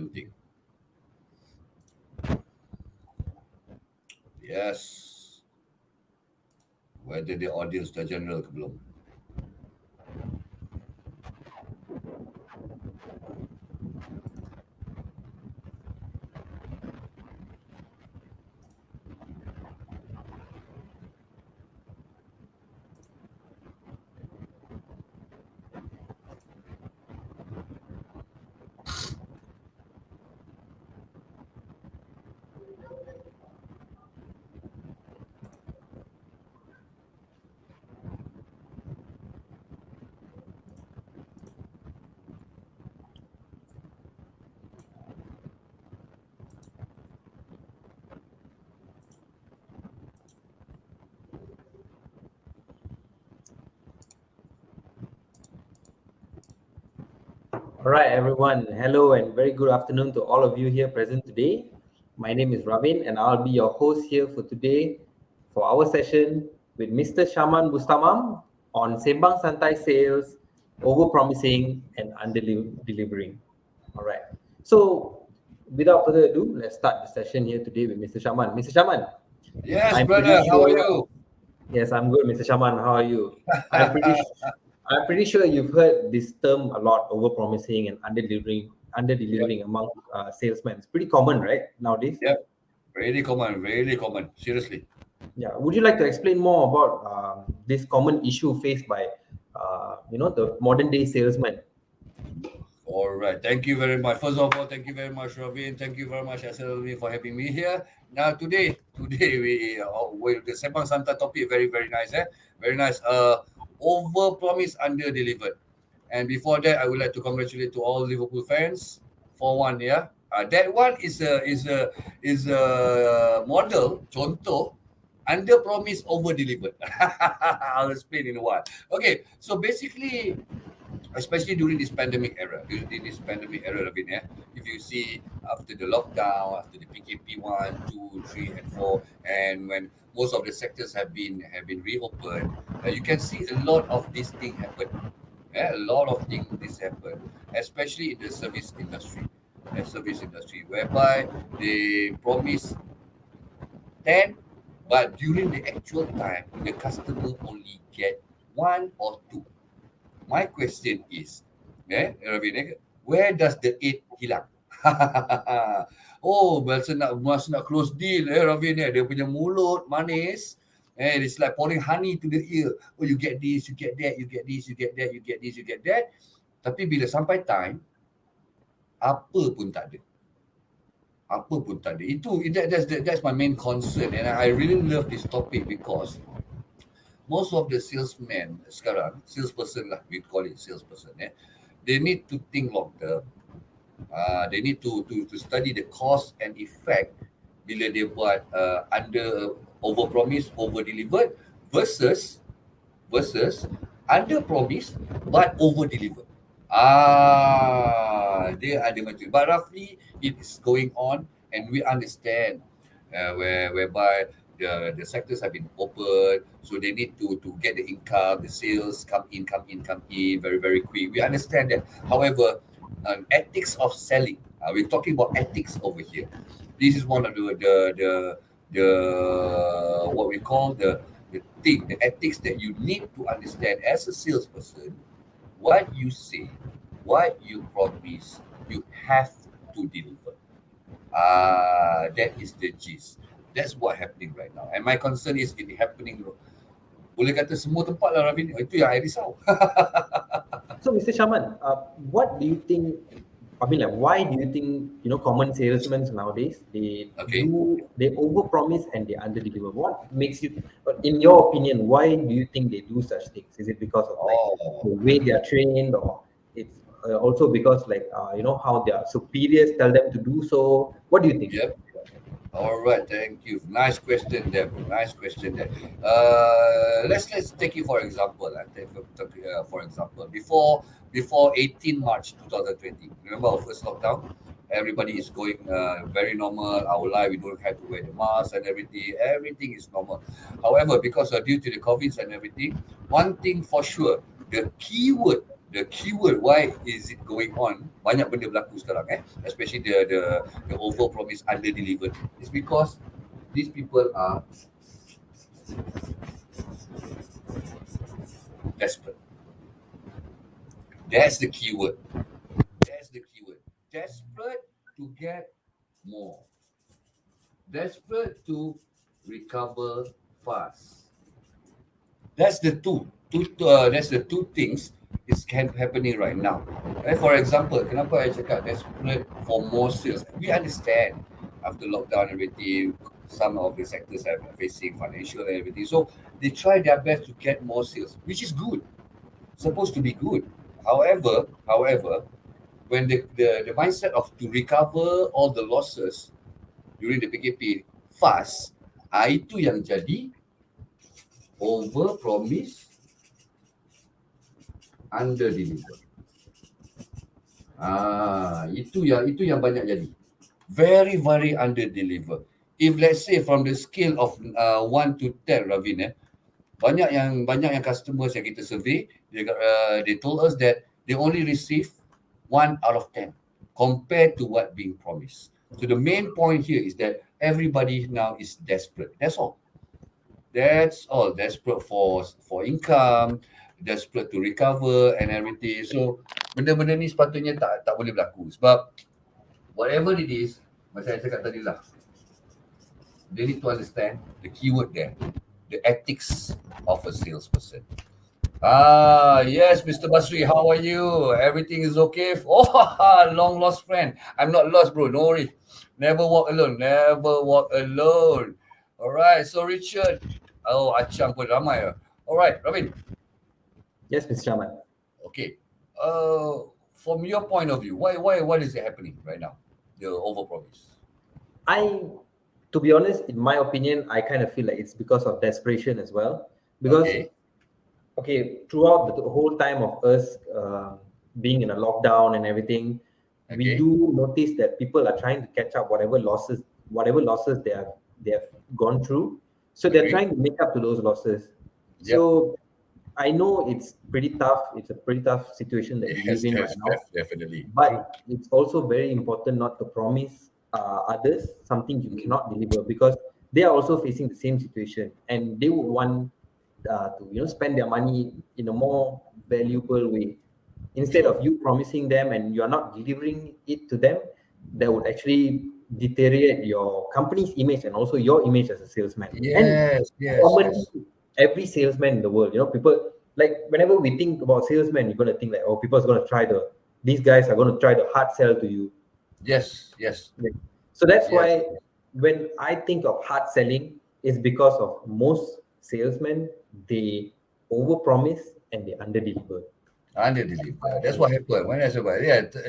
you think? Yes. Whether the audience dah general ke belum? All right, everyone. Hello and very good afternoon to all of you here present today. My name is Ravin and I'll be your host here for today for our session with Mr. Syahman Bustamam on Sembang Santai sales, overpromising and underdelivering. All right. So without further ado, let's start the session here today with Mr. Syahman. Mr. Syahman. Yes, I'm brother. pretty How are sure- you? Yes, I'm good, Mr. Syahman. How are you? I'm pretty sure you've heard this term a lot, overpromising and underdelivering among salesmen. It's pretty common, right, nowadays? Yep. Really common. Really common. Seriously. Yeah. Would you like to explain more about this common issue faced by, the modern day salesman? All right. Thank you very much. First of all, thank you very much, Ravin. Thank you very much, SLV, for having me here. Now, today we the Sembang Santa topic very very nice. Very nice. Overpromise, underdelivered. And before that, I would like to congratulate to all Liverpool fans for one. Yeah. That one is a model contoh under promise over delivered. I'll explain in a while. Okay, so basically, especially during this pandemic era, Ravin, if you see after the lockdown, after the PKP 1, 2, 3, and 4, and when most of the sectors have been reopened, you can see a lot of this thing happen. A lot of things this happen, especially in the service industry. Whereby they promise 10, but during the actual time, the customer only get 1 or 2. My question is, Ravin, where does the 8 hilang? Oh, masa nak close deal, Ravin, dia punya mulut manis. It's like pouring honey to the ear. Oh, you get this, you get that, you get this, you get that, you get this, you get that. Tapi bila sampai time, apa pun tak ada. That's my main concern, and I really love this topic because most of the salesmen sekarang, salesperson lah, we call it salesperson, they need to think long term. They need to study the cause and effect bila dia buat over promise, over delivered versus under promise but over delivered. Dia ada macam, but roughly it is going on, and we understand whereby the sectors have been opened, so they need to get the income, the sales come in very very quick. We understand that. However, ethics of selling, we're talking about ethics over here. This is one of the what we call the ethics that you need to understand as a salesperson. What you say, what you promise, you have to deliver. That is the gist. That's what happening right now. And my concern is it happening. Boleh kata semua tempat lah, Ravin. Itu yang I risau. So, Mr. Syahman, what do you think? I mean, like, why do you think common salesmen nowadays they overpromise and they underdeliver? What makes you, in your opinion, why do you think they do such things? Is it because of the way they are trained, or it's also because how their superiors tell them to do so? What do you think? Yep. All right, thank you. Nice question there. Let's take it for example. For example, before 18 March 2020, remember our first lockdown? Everybody is going very normal. Our life, we don't have to wear the mask and everything. Everything is normal. However, because due to the COVID and everything, one thing for sure, the keyword the keyword, why is it going on? Banyak benda berlaku sekarang, especially the overpromise, underdelivered. It's because these people are desperate. That's the keyword. That's the keyword. Desperate to get more. Desperate to recover fast. That's the that's the two things is happening right now. For example, kenapa I cakap desperate for more sales? We understand after lockdown and everything, some of the sectors are facing financial and everything. So they try their best to get more sales, which is good. Supposed to be good. However, when the mindset of to recover all the losses during the PKP fast, itu yang jadi over promise, under deliver. Itu yang banyak jadi. Very under deliver. If let's say from the scale of 1 to 10, Ravin, banyak yang customers yang kita survey, they told us that they only receive 1 out of 10 compared to what being promised. So the main point here is that everybody now is desperate. That's all. Desperate for income, desperate to recover and everything. So benda-benda ni sepatutnya tak boleh berlaku. Sebab whatever it is, macam saya cakap tadi lah, they need to understand the keyword there, the ethics of a salesperson. Yes, Mr. Basri, how are you? Everything is okay? Oh, long lost friend. I'm not lost, bro. No worry. Never walk alone. All right, so Richard. Oh, Achang pun ramai. All right, Robin. Yes, Mr. Syahman. Okay. From your point of view, what is happening right now? The overpromise. To be honest, in my opinion, I kind of feel like it's because of desperation as well. Because, okay, throughout the whole time of us being in a lockdown and everything, we do notice that people are trying to catch up whatever losses they have gone through. So they're trying to make up to those losses. Yep. So I know it's pretty tough. It's a pretty tough situation that we live in right now. Definitely. But it's also very important not to promise others something you cannot deliver, because they are also facing the same situation and they would want to spend their money in a more valuable way. Instead of you promising them and you are not delivering it to them, that would actually deteriorate your company's image and also your image as a salesman. Yes. Every salesman in the world, people, like, whenever we think about salesmen, you're going to think like, oh, people's going to try these guys are going to try to hard sell to you. Yes. So that's why when I think of hard selling, is because of most salesmen, they overpromise and they underdeliver. That's what happened. When I said,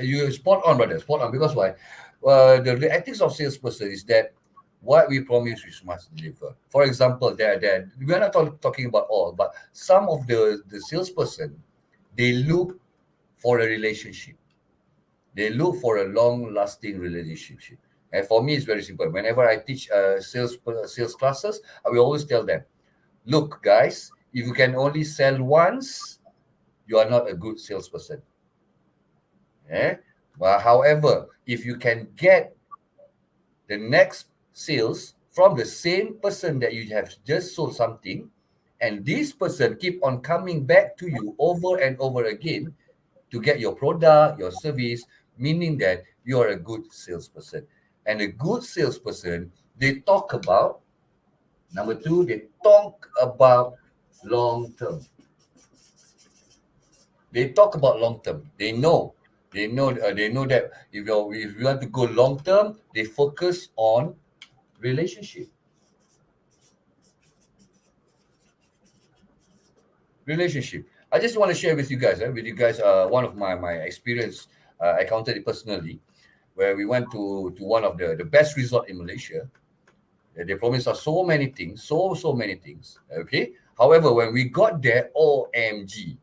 you spot on, brother. Spot on. Because why? The ethics of salesperson is that what we promise, we must deliver. For example, we are not talking about all, but some of the salesperson, they look for a relationship. They look for a long-lasting relationship. And for me, it's very simple. Whenever I teach sales classes, I will always tell them, look, guys, if you can only sell once, you are not a good salesperson. But however, if you can get the next sales from the same person that you have just sold something, and this person keep on coming back to you over and over again to get your product, your service, meaning that you are a good salesperson. And a good salesperson, they talk about, number two, they talk about long term. They talk about long term. They know that if you want to go long term, they focus on relationship. I just want to share with you guys. One of my experience. I counted it personally, where we went to one of the best resort in Malaysia. They promised us so many things, so many things. Okay. However, when we got there, OMG.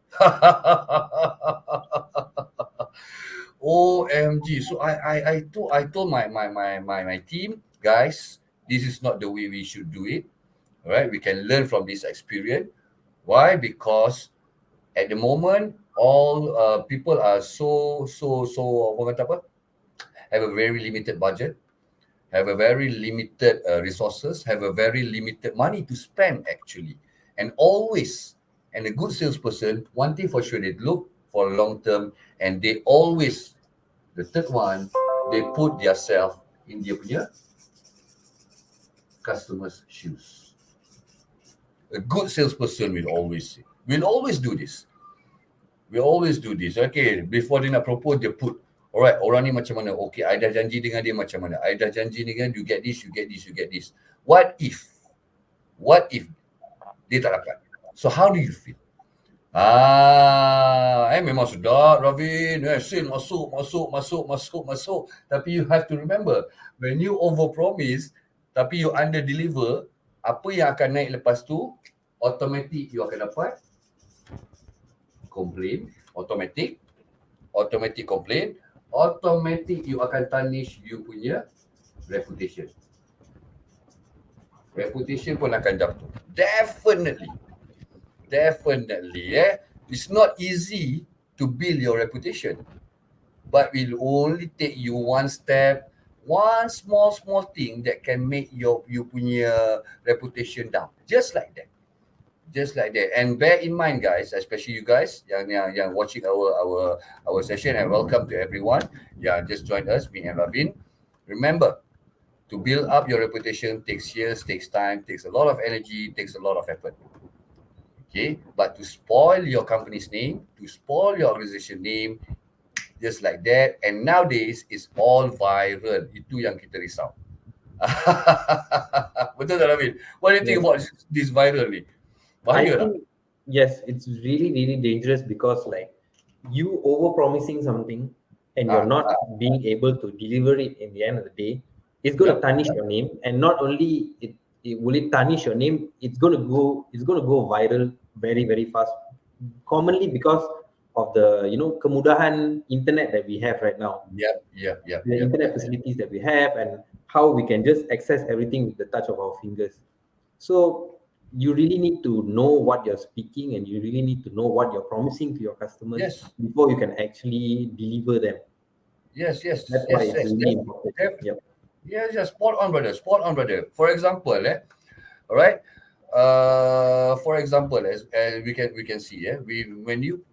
OMG. So I told my team, guys, this is not the way we should do it. All right, we can learn from this experience. Why? Because at the moment, People are so orang kata apa? Have a very limited budget, have a very limited resources, have a very limited money to spend actually. And a good salesperson, one thing for sure, they look for long term, and they always, the third one, they put themselves in their punya customer's shoes. A good salesperson will always do this. We always do this. Okay, before dia nak propose, dia put, alright, orang ni macam mana? Okay, I dah janji dengan dia macam mana? I dah janji dengan you get this, you get this, you get this. What if dia tak dapat? So how do you feel? Memang sedap, Ravin. Sale masuk. Tapi you have to remember, when you overpromise, tapi you underdeliver, apa yang akan naik lepas tu? Automatic you akan dapat complain, automatic complain, automatic you akan tarnish you punya reputation. Reputation pun akan jatuh. Definitely. It's not easy to build your reputation, but it will only take you one step, one small thing that can make you punya reputation down. Just like that. And bear in mind, guys, especially you guys yang watching our session, and welcome to everyone yang just joined us, me and Ravin. Remember, to build up your reputation takes years, takes time, takes a lot of energy, takes a lot of effort. Okay, but to spoil your company's name, to spoil your organization name, just like that, and nowadays it's all viral. Itu yang kita risau. Betul tak, Ravin? What do you think about this viral ni? I think, yes, it's really, really dangerous, because like you overpromising something and you're not being able to deliver it in the end of the day, it's going to tarnish your name. And not only will it tarnish your name, it's going to go viral very, very fast. Commonly because of the kemudahan internet that we have right now. The internet facilities that we have, and how we can just access everything with the touch of our fingers. So you really need to know what you're speaking, and you really need to know what you're promising to your customers before you can actually deliver them. Yes. That's why it's really important. Yes, spot on, brother. For example, all right. For example, as we can see, when you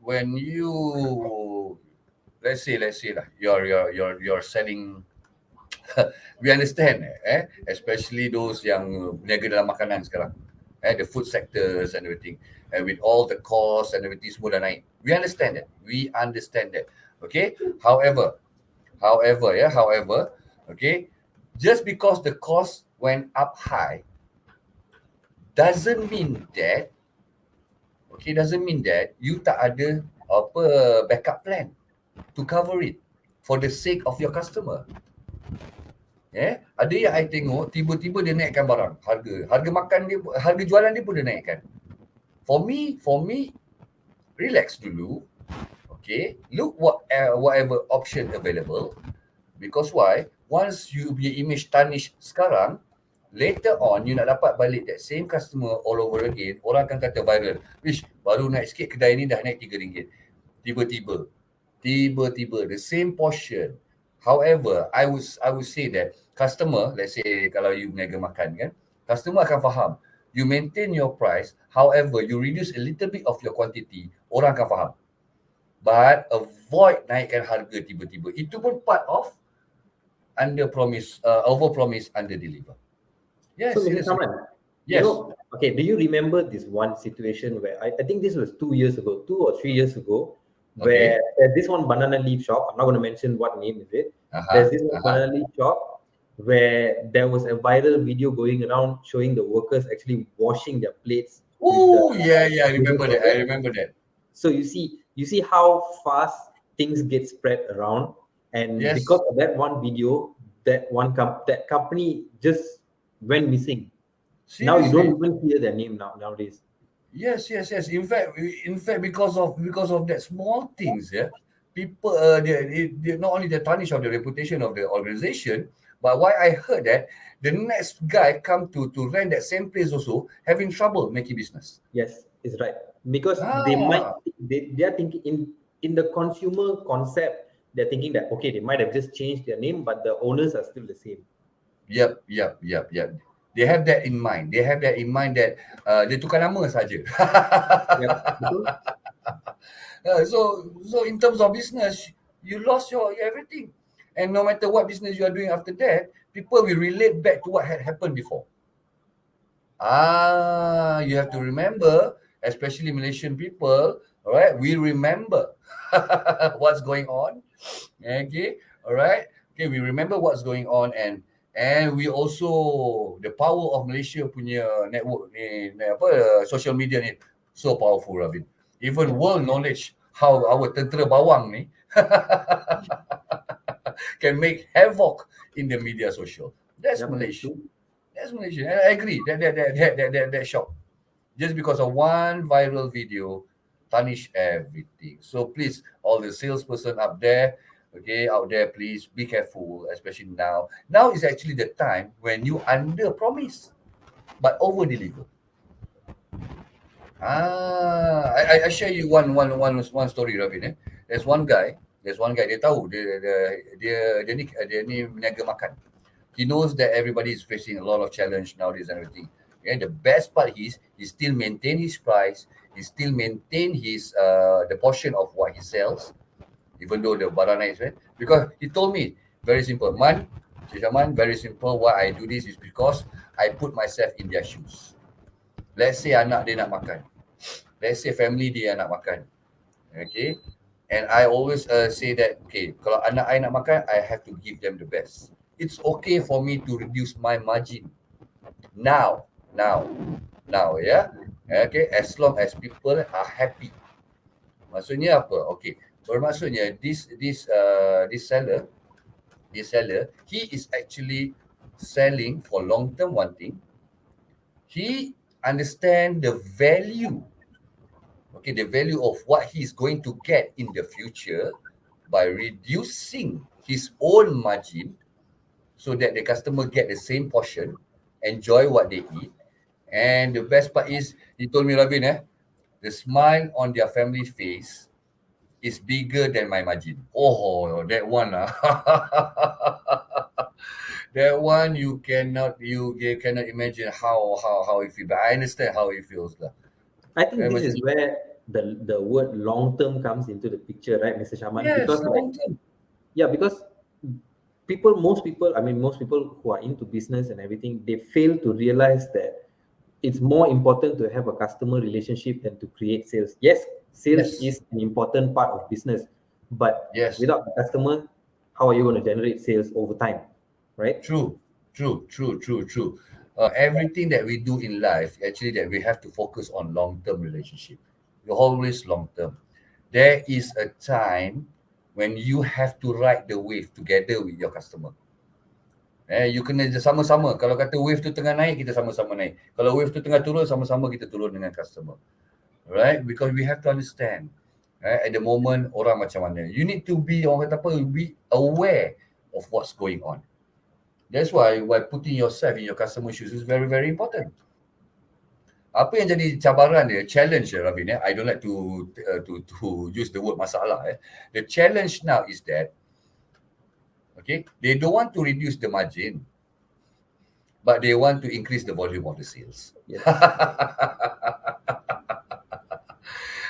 let's say you're selling. We understand, especially those yang berniaga dalam makanan sekarang, the food sectors and everything, and with all the costs and everything semua dah naik. We understand that. Okay. However, okay, just because the cost went up high doesn't mean that you tak ada backup plan to cover it for the sake of your customer. Ada yang I tengok tiba-tiba dia naikkan barang, harga makan dia, harga jualan dia pun dia naikkan. For me, relax dulu. Okay, look whatever option available, because why? Once you punya image tarnish sekarang, later on you nak dapat balik that same customer all over again, orang akan kata viral. Baru naik sikit, kedai ni dah naik RM3. Tiba-tiba the same portion. However, I would say that customer, let's say kalau you berniaga makan kan, customer akan faham. You maintain your price, however, you reduce a little bit of your quantity, orang akan faham. But avoid naikkan harga tiba-tiba. Itu pun part of overpromise, underdeliver. Yes. So, Mr. Syahman, yes. Do you remember this one situation where I think this was 2 or 3 years ago, where there's this one banana leaf shop, I'm not going to mention what name is it. There's this one banana leaf shop where there was a viral video going around showing the workers actually washing their plates. I remember that. So you see how fast things get spread around, and because of that one video, that company just went missing. Seriously? Now you don't even hear their name nowadays. Yes. In fact, because of that small things, people they not only the tarnish of the reputation of the organization, but why I heard that the next guy come to rent that same place also having trouble making business. Yes, it's right. because they are thinking in the consumer concept, they're thinking that okay, they might have just changed their name, but the owners are still the same. Yep. They have that in mind. That dia tukar nama saja. Yep, betul. So in terms of business, you lost your everything. And no matter what business you are doing after that, people will relate back to what had happened before. You have to remember, especially Malaysian people, all right, we remember what's going on. Okay, all right. Okay, we remember what's going on, and we also, the power of Malaysia punya network ni, social media ni so powerful, Ravin. Even world knowledge how our tentera bawang ni can make havoc in the media social. That's Malaysia. That's Malaysia. And I agree. That shock. Just because of one viral video, tarnish everything. So please, all the salesperson out there, please be careful, especially now. Now is actually the time when you under promise but over deliver. I share you one story, Ravin. There's one guy. Dia tahu dia ni meniaga makan. He knows that everybody is facing a lot of challenge nowadays and everything. And the best part is he still maintain his price. He still maintain his the portion of what he sells, even though the barang naik, right? Because he told me very simple, Syahman, very simple. Why I do this is because I put myself in their shoes. Let's say anak dia nak makan. Let's say family dia nak makan. Okay. And I always say that, okay, kalau anak I nak makan, I have to give them the best. It's okay for me to reduce my margin. Now, yeah. Okay, as long as people are happy. Maksudnya apa? Okay. Bermaksudnya this seller, he is actually selling for long term one thing. He understand the value. Okay, the value of what he is going to get in the future by reducing his own margin so that the customer get the same portion, enjoy what they eat. And the best part is, he told me, Ravin, the smile on their family face is bigger than my margin. Oh, that one. That one you cannot imagine how it feels. But I understand how it feels. I think this is where the word long term comes into the picture, right, Mr. Syahman? Yes, because long term. Yeah, because most people who are into business and everything, they fail to realize that it's more important to have a customer relationship than to create sales. Yes, sales is an important part of business, but without the customer, how are you going to generate sales over time, right? True. Everything that we do in life, actually, that we have to focus on long-term relationship. You're always long-term. There is a time when you have to ride the wave together with your customer. You kena sama-sama. Kalau kata wave tu tengah naik, kita sama-sama naik. Kalau wave tu tengah turun, sama-sama kita turun dengan customer. Right? Because we have to understand, right? At the moment, orang macam mana. You need to be, orang kata apa, be aware of what's going on. That's why putting yourself in your customer shoes is very, very important. Apa yang jadi cabaran dia, challenge dia, Ravin, I don't like to use the word masalah. The challenge now is that, okay, they don't want to reduce the margin, but they want to increase the volume of the sales. Yes.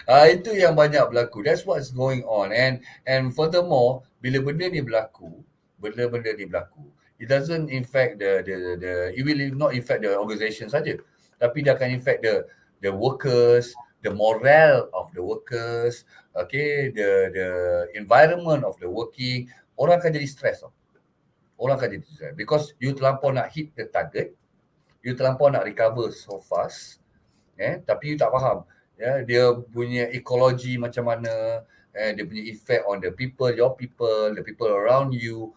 Itu yang banyak berlaku. That's what's going on. And furthermore, bila benda ni berlaku, it doesn't infect it will not infect the organisation saja, tapi dia akan infect the workers, the morale of the workers, okay, the environment of the working. Orang akan jadi stress. Because you terlampau nak hit the target, you terlampau nak recover so fast, tapi you tak faham dia punya ekologi macam mana, dia punya effect on the people, your people, the people around you.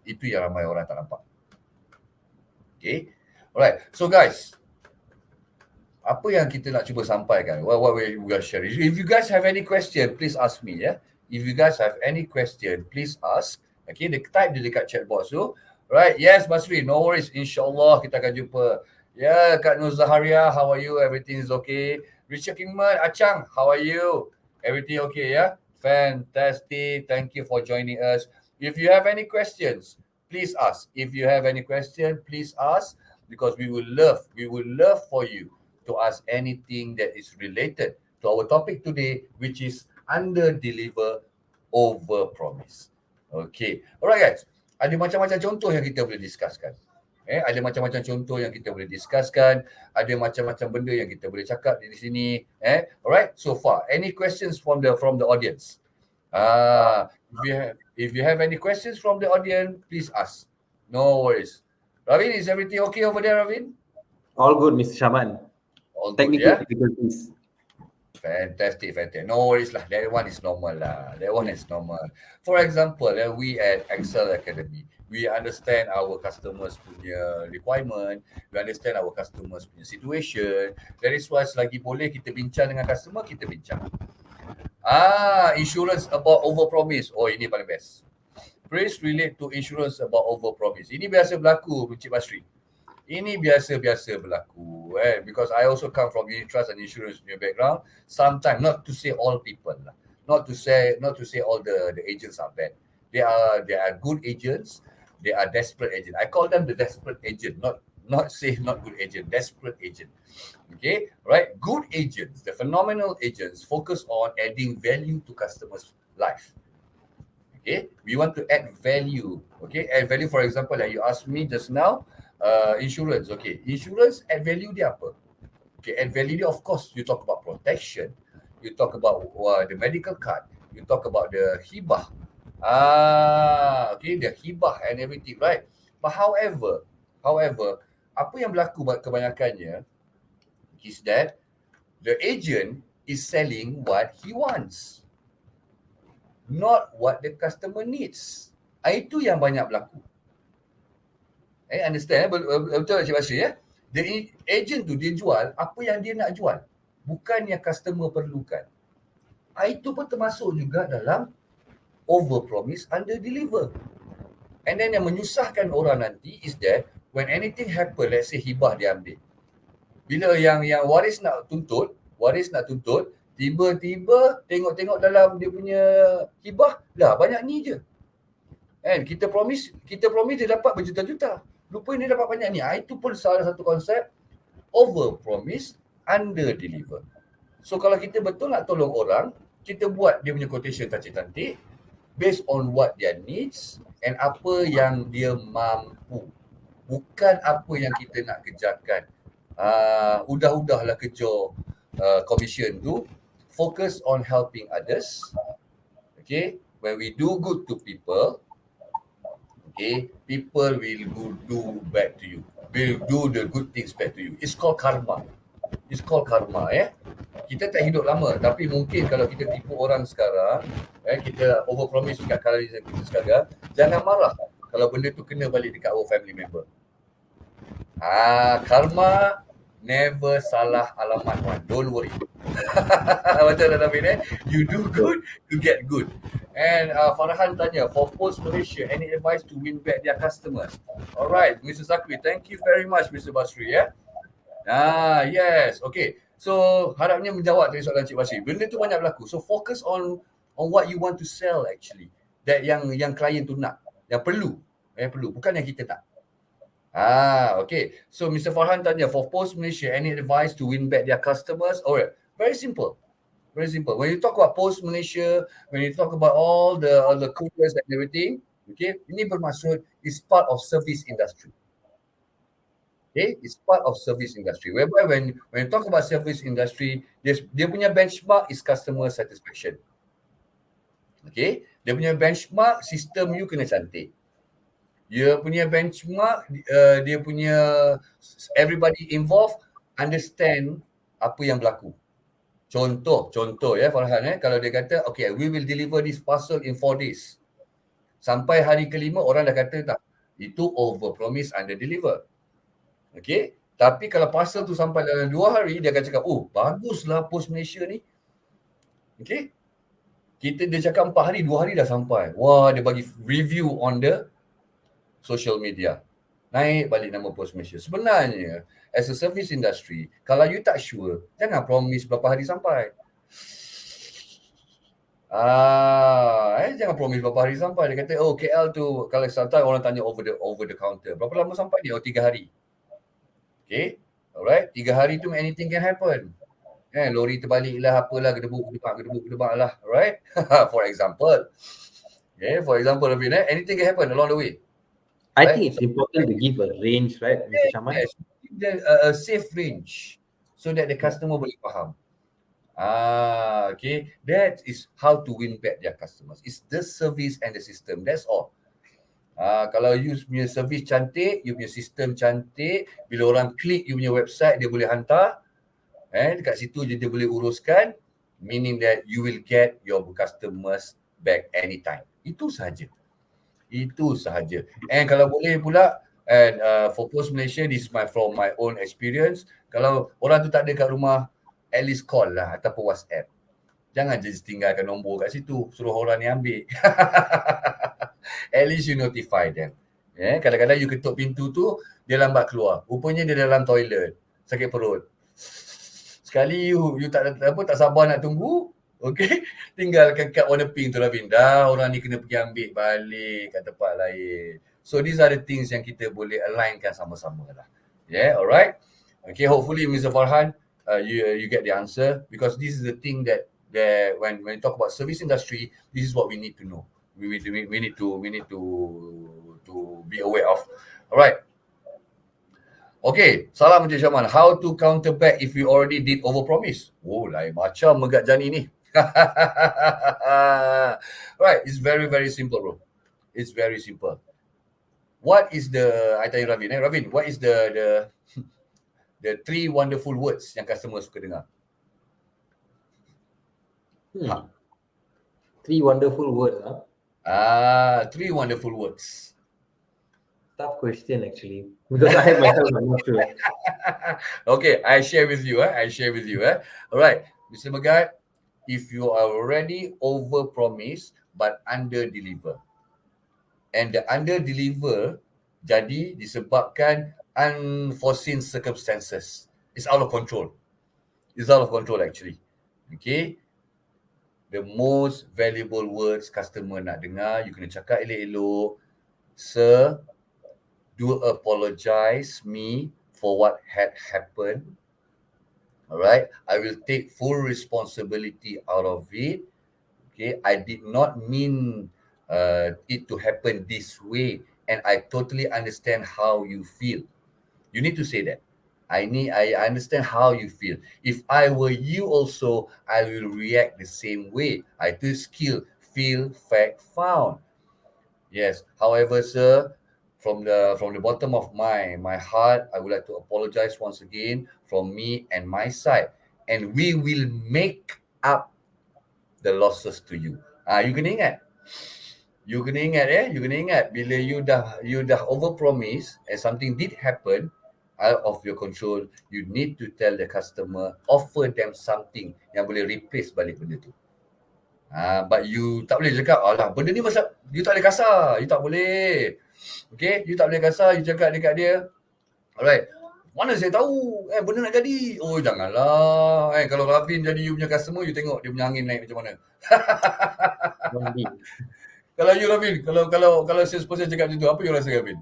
Itu yang ramai orang tak nampak. Okay. Alright. So guys, apa yang kita nak cuba sampaikan? What we going to share? If you guys have any question, please ask me. If you guys have any question, please ask. Okay, type dia dekat chat box tu. Right. Yes, Basri. No worries. InsyaAllah kita akan jumpa. Kak Nur Zaharia, how are you? Everything is okay. Richard Kingman, Achang, how are you? Everything okay, yeah? Fantastic. Thank you for joining us. If you have any questions, please ask. If you have any question, please ask, because we would love for you to ask anything that is related to our topic today, which is under deliver, over promise. Okay. Alright guys. Ada macam-macam contoh yang kita boleh discusskan. Ada macam-macam contoh yang kita boleh discusskan, ada macam-macam benda yang kita boleh cakap di sini. Alright. So far, any questions from the audience? If you have any questions from the audience, please ask. No worries. Ravin, is everything okay over there, Ravin? All good, Mr. Syahman. All good, Technical yeah? difficulties. Fantastic. No worries lah. That one is normal lah. For example, we at Excel Academy, we understand our customers punya requirement, we understand our customers punya situation. That is why selagi boleh kita bincang dengan customer, kita bincang. Insurance about overpromise. Oh, ini paling best. Please relate to insurance about overpromise. Ini biasa berlaku, Encik Basri. Ini biasa-biasa berlaku. Because I also come from unit trust and insurance background. Sometimes, not to say all people, not to say all the agents are bad. They are good agents. They are desperate agents. I call them the desperate agent, not good agent, desperate agent. Okay, right? Good agents, the phenomenal agents, focus on adding value to customers' life. Okay, we want to add value. Okay, add value. For example, like you asked me just now, insurance. Okay, insurance add value dia apa? Okay, add value dia, of course, you talk about protection, you talk about the medical card, you talk about the hibah. Okay, the hibah and everything, right? But however, apa yang berlaku kebanyakannya is that the agent is selling what he wants, not what the customer needs. Itu yang banyak berlaku. Understand? Betul Cik Basri, ya? The agent tu dia jual apa yang dia nak jual, bukan yang customer perlukan. Itu pun termasuk juga dalam overpromise, underdeliver. And then yang menyusahkan orang nanti is that when anything happen, let's say hibah dia ambil, bila yang waris nak tuntut, tiba-tiba tengok dalam dia punya hibah, lah banyak ni je. And kita promise dia dapat berjuta-juta, lupa dia dapat banyak ni. Itu pun salah satu konsep overpromise, underdeliver. So kalau kita betul nak tolong orang, kita buat dia punya quotation cantik-cantik based on what their needs and apa yang dia mampu, bukan apa yang kita nak kejarkan. Udah-udahlah kejar commission tu. Focus on helping others. Okay, when we do good to people, okay, people will do back to you, will do the good things back to you. It's called karma. Kita tak hidup lama, tapi mungkin kalau kita tipu orang sekarang, kita overpromise dekat kali kita sekarang, jangan marah kalau benda tu kena balik dekat our family member. Karma never salah alamat, one. Don't worry. Macam dah David, you do good, you get good. And Farhan tanya, for Post Malaysia, any advice to win back their customers? Alright, Mr. Zakri, thank you very much, Mr. Basri, ya. Yes, okay. So harapnya menjawab dari soalan Cik Basri. Benda tu banyak berlaku. So focus on what you want to sell actually. That yang klien tu nak, yang perlu, bukan yang kita nak. Okay. So Mr. Farhan tanya, for Post Malaysia, any advice to win back their customers? Alright, very simple. When you talk about Post Malaysia, when you talk about all the couriers and everything, okay, ini bermaksud is part of service industry. Okay, it's part of service industry. Whereby when you talk about service industry, dia punya benchmark is customer satisfaction. Okay, dia punya benchmark sistem you kena cantik. Dia punya benchmark, dia punya everybody involved understand apa yang berlaku. Contoh ya Farhan, kalau dia kata okay, we will deliver this parcel in 4 days. Sampai hari kelima orang dah kata tak, itu overpromise, underdeliver. Okay, tapi kalau parcel tu sampai dalam 2 hari, dia akan cakap, oh baguslah Post Malaysia ni. Okay, dia cakap 4 hari, 2 hari dah sampai. Wah, dia bagi review on the social media. naik balik nama pos Malaysia. Sebenarnya, as a service industry, kalau you tak sure, jangan promise berapa hari sampai. Jangan promise berapa hari sampai. Dia kata, oh KL tu, kalau Santai orang tanya over the counter. Berapa lama sampai dia? Oh 3 hari. Okay, alright. 3 hari tu anything can happen. Lori terbalik lah, apalah, gedebuk lah, alright. For example. Okay, for example, anything can happen along the way. I think it's important to give a range, right, Mr. Syahman? Yes, a safe range so that the customer boleh faham. Okay, that is how to win back their customers. It's the service and the system. That's all. Kalau you punya service cantik, you punya sistem cantik, bila orang klik you punya website, dia boleh hantar, dekat situ je dia boleh uruskan, meaning that you will get your customers back anytime. Itu sahaja. And kalau boleh pula, and for Post Malaysia, this is from my own experience, kalau orang tu tak ada kat rumah, at least call lah ataupun WhatsApp. Jangan just tinggalkan nombor kat situ, suruh orang ni ambil. At least you notify them. Kadang-kadang you ketuk pintu tu, dia lambat keluar. Rupanya dia dalam toilet, sakit perut. Sekali you tak sabar nak tunggu, okay, tinggalkan kad warna pink tu lah, dah orang ni kena pergi ambil balik kat tempat lain. So these are the things yang kita boleh alignkan sama-sama lah. Alright. Okay, hopefully Mr. Farhan, you get the answer, because this is the thing that when we talk about service industry, this is what we need to know. We need to be aware of. Alright. Okay, salam Encik Syahman. How to counter back if you already did overpromise? Oh, lain macam Megat Jani ni. Right, it's very, very simple, bro. It's very simple. What is I tell you, Ravin, what is the 3 wonderful words yang customer suka dengar? 3 wonderful words, 3 wonderful words. Tough question actually, because I myself I'm not sure. Okay, I share with you. Alright, Mr. Megat, if you are already overpromise but under-deliver, and the under-deliver jadi disebabkan unforeseen circumstances, it's out of control. Actually. Okay, the most valuable words customer nak dengar, you kena cakap elok-elok. Sir, do apologize me for what had happened. Alright, I will take full responsibility out of it. Okay, I did not mean it to happen this way, and I totally understand how you feel. You need to say that. I understand how you feel. If I were you also, I will react the same way. I do skill, feel, fact, found. Yes. However, sir, from the bottom of my heart, I would like to apologize once again from me and my side, and we will make up the losses to you. You kena ingat bila you dah overpromise and something did happen out of your control, you need to tell the customer, offer them something yang boleh replace balik benda tu. But you tak boleh cakap, alah benda ni masa you tak boleh kasar, you tak boleh. Okay, you tak boleh kasar, you cakap dekat dia, alright, mana saya tahu, benda nak jadi. Oh janganlah, kalau Ravin jadi you punya customer, you tengok dia punya angin naik macam mana. Kalau you Ravin, kalau salesperson cakap macam tu, apa you rasa Ravin?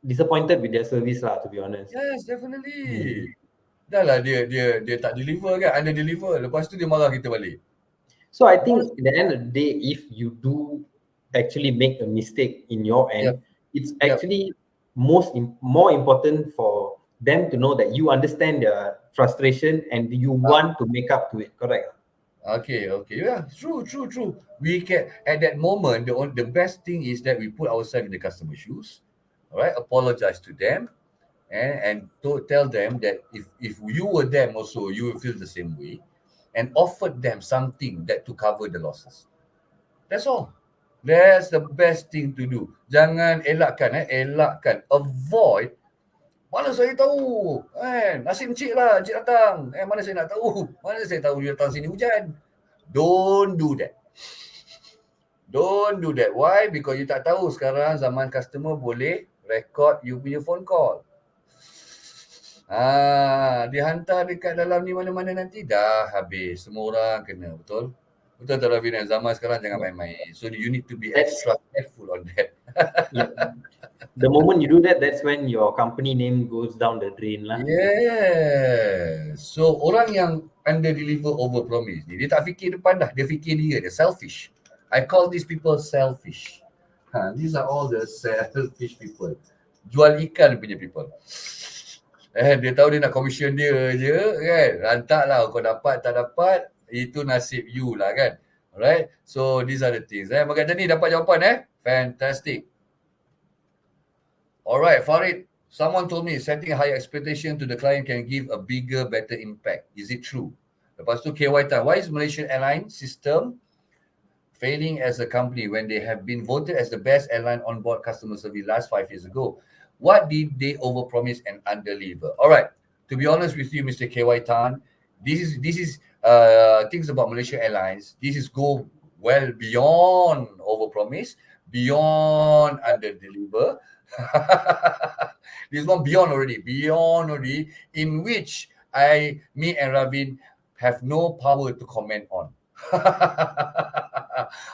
Disappointed with their service lah, to be honest. Yes, definitely. Dah lah dia tak deliver kan, under deliver, lepas tu dia marah kita balik. So I think at the end of the day, if you do actually make a mistake in your end, it's actually more important for them to know that you understand their frustration and you want to make up to it. Correct? Okay. Yeah, true. We can, at that moment, the best thing is that we put ourselves in the customer's shoes. All right, apologize to them, and to tell them that if you were them also, you will feel the same way, and offered them something that to cover the losses. That's all. That's the best thing to do. Jangan elakkan. Avoid. Mana saya tahu? Nasib encik lah, encik datang. Mana saya nak tahu? Mana saya tahu dia datang sini hujan? Don't do that. Why? Because you tak tahu sekarang zaman customer boleh record you punya phone call. Dia hantar dekat dalam ni mana-mana nanti dah habis. Semua orang kena, betul? Betul tak Ravina? Zaman sekarang jangan main-main. So you need to be extra careful on that. The moment you do that, that's when your company name goes down the drain lah. Yeah. So orang yang under deliver over promise ni, dia tak fikir depan dah, dia fikir dia selfish. I call these people selfish. These are all the selfish people. Jual ikan punya people. Dia tahu dia nak commission dia je kan. Lantak lah kau dapat tak dapat, itu nasib you lah kan. Alright. So these are the things. Maka tadi dapat jawapan Fantastic. Alright, Farid. Someone told me setting a higher expectation to the client can give a bigger, better impact. Is it true? Lepas tu KY Tan. Why is Malaysian airline system failing as a company when they have been voted as the best airline on board customer service last 5 years ago? What did they overpromise and underdeliver? All right. To be honest with you, Mr. KY Tan, this is things about Malaysia Airlines. This is go well beyond overpromise, beyond underdeliver. This one beyond already, in which me and Ravin have no power to comment on.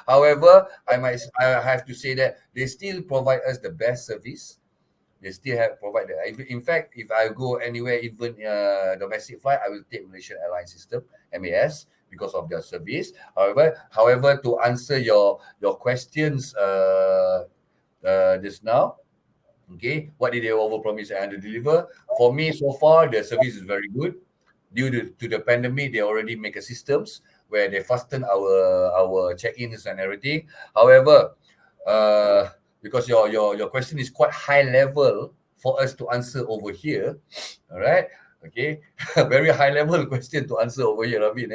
However, I have to say that they still provide us the best service. They still have provided. In fact, if I go anywhere, even domestic flight, I will take Malaysian Airlines System, MAS, because of their service. However, to answer your questions just now, okay, what did they overpromise and underdeliver? For me, so far, the service is very good. Due to the pandemic, they already make a systems where they fasten our check-ins and everything. However, because your question is quite high level for us to answer over here, all right? Okay, very high level question to answer over here, Ravin.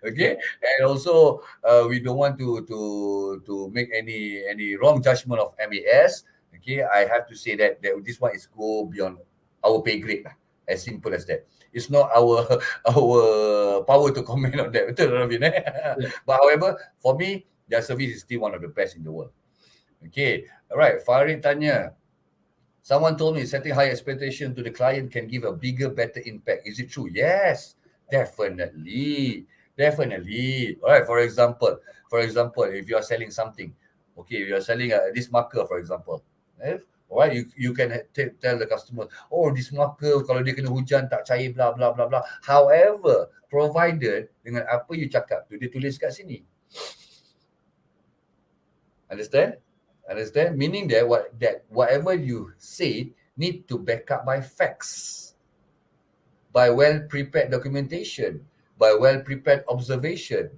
Okay, and also we don't want to make any wrong judgment of MAS. Okay, I have to say that this one is go beyond our pay grade. As simple as that. It's not our power to comment on that. Betul, Ravin? But however, for me, their service is still one of the best in the world. Okay, all right. Farid tanya, someone told me setting high expectation to the client can give a bigger, better impact. Is it true? Yes, definitely. All right. For example, if you are selling something, okay, you are selling this marker, for example. Alright, you can tell the customer, oh, this marker kalau dia kena hujan tak cair, bla bla bla bla. However, provided dengan apa you cakap tu, dia tulis kat sini. Understand? Meaning that whatever you say need to back up by facts, by well-prepared documentation, by well-prepared observation.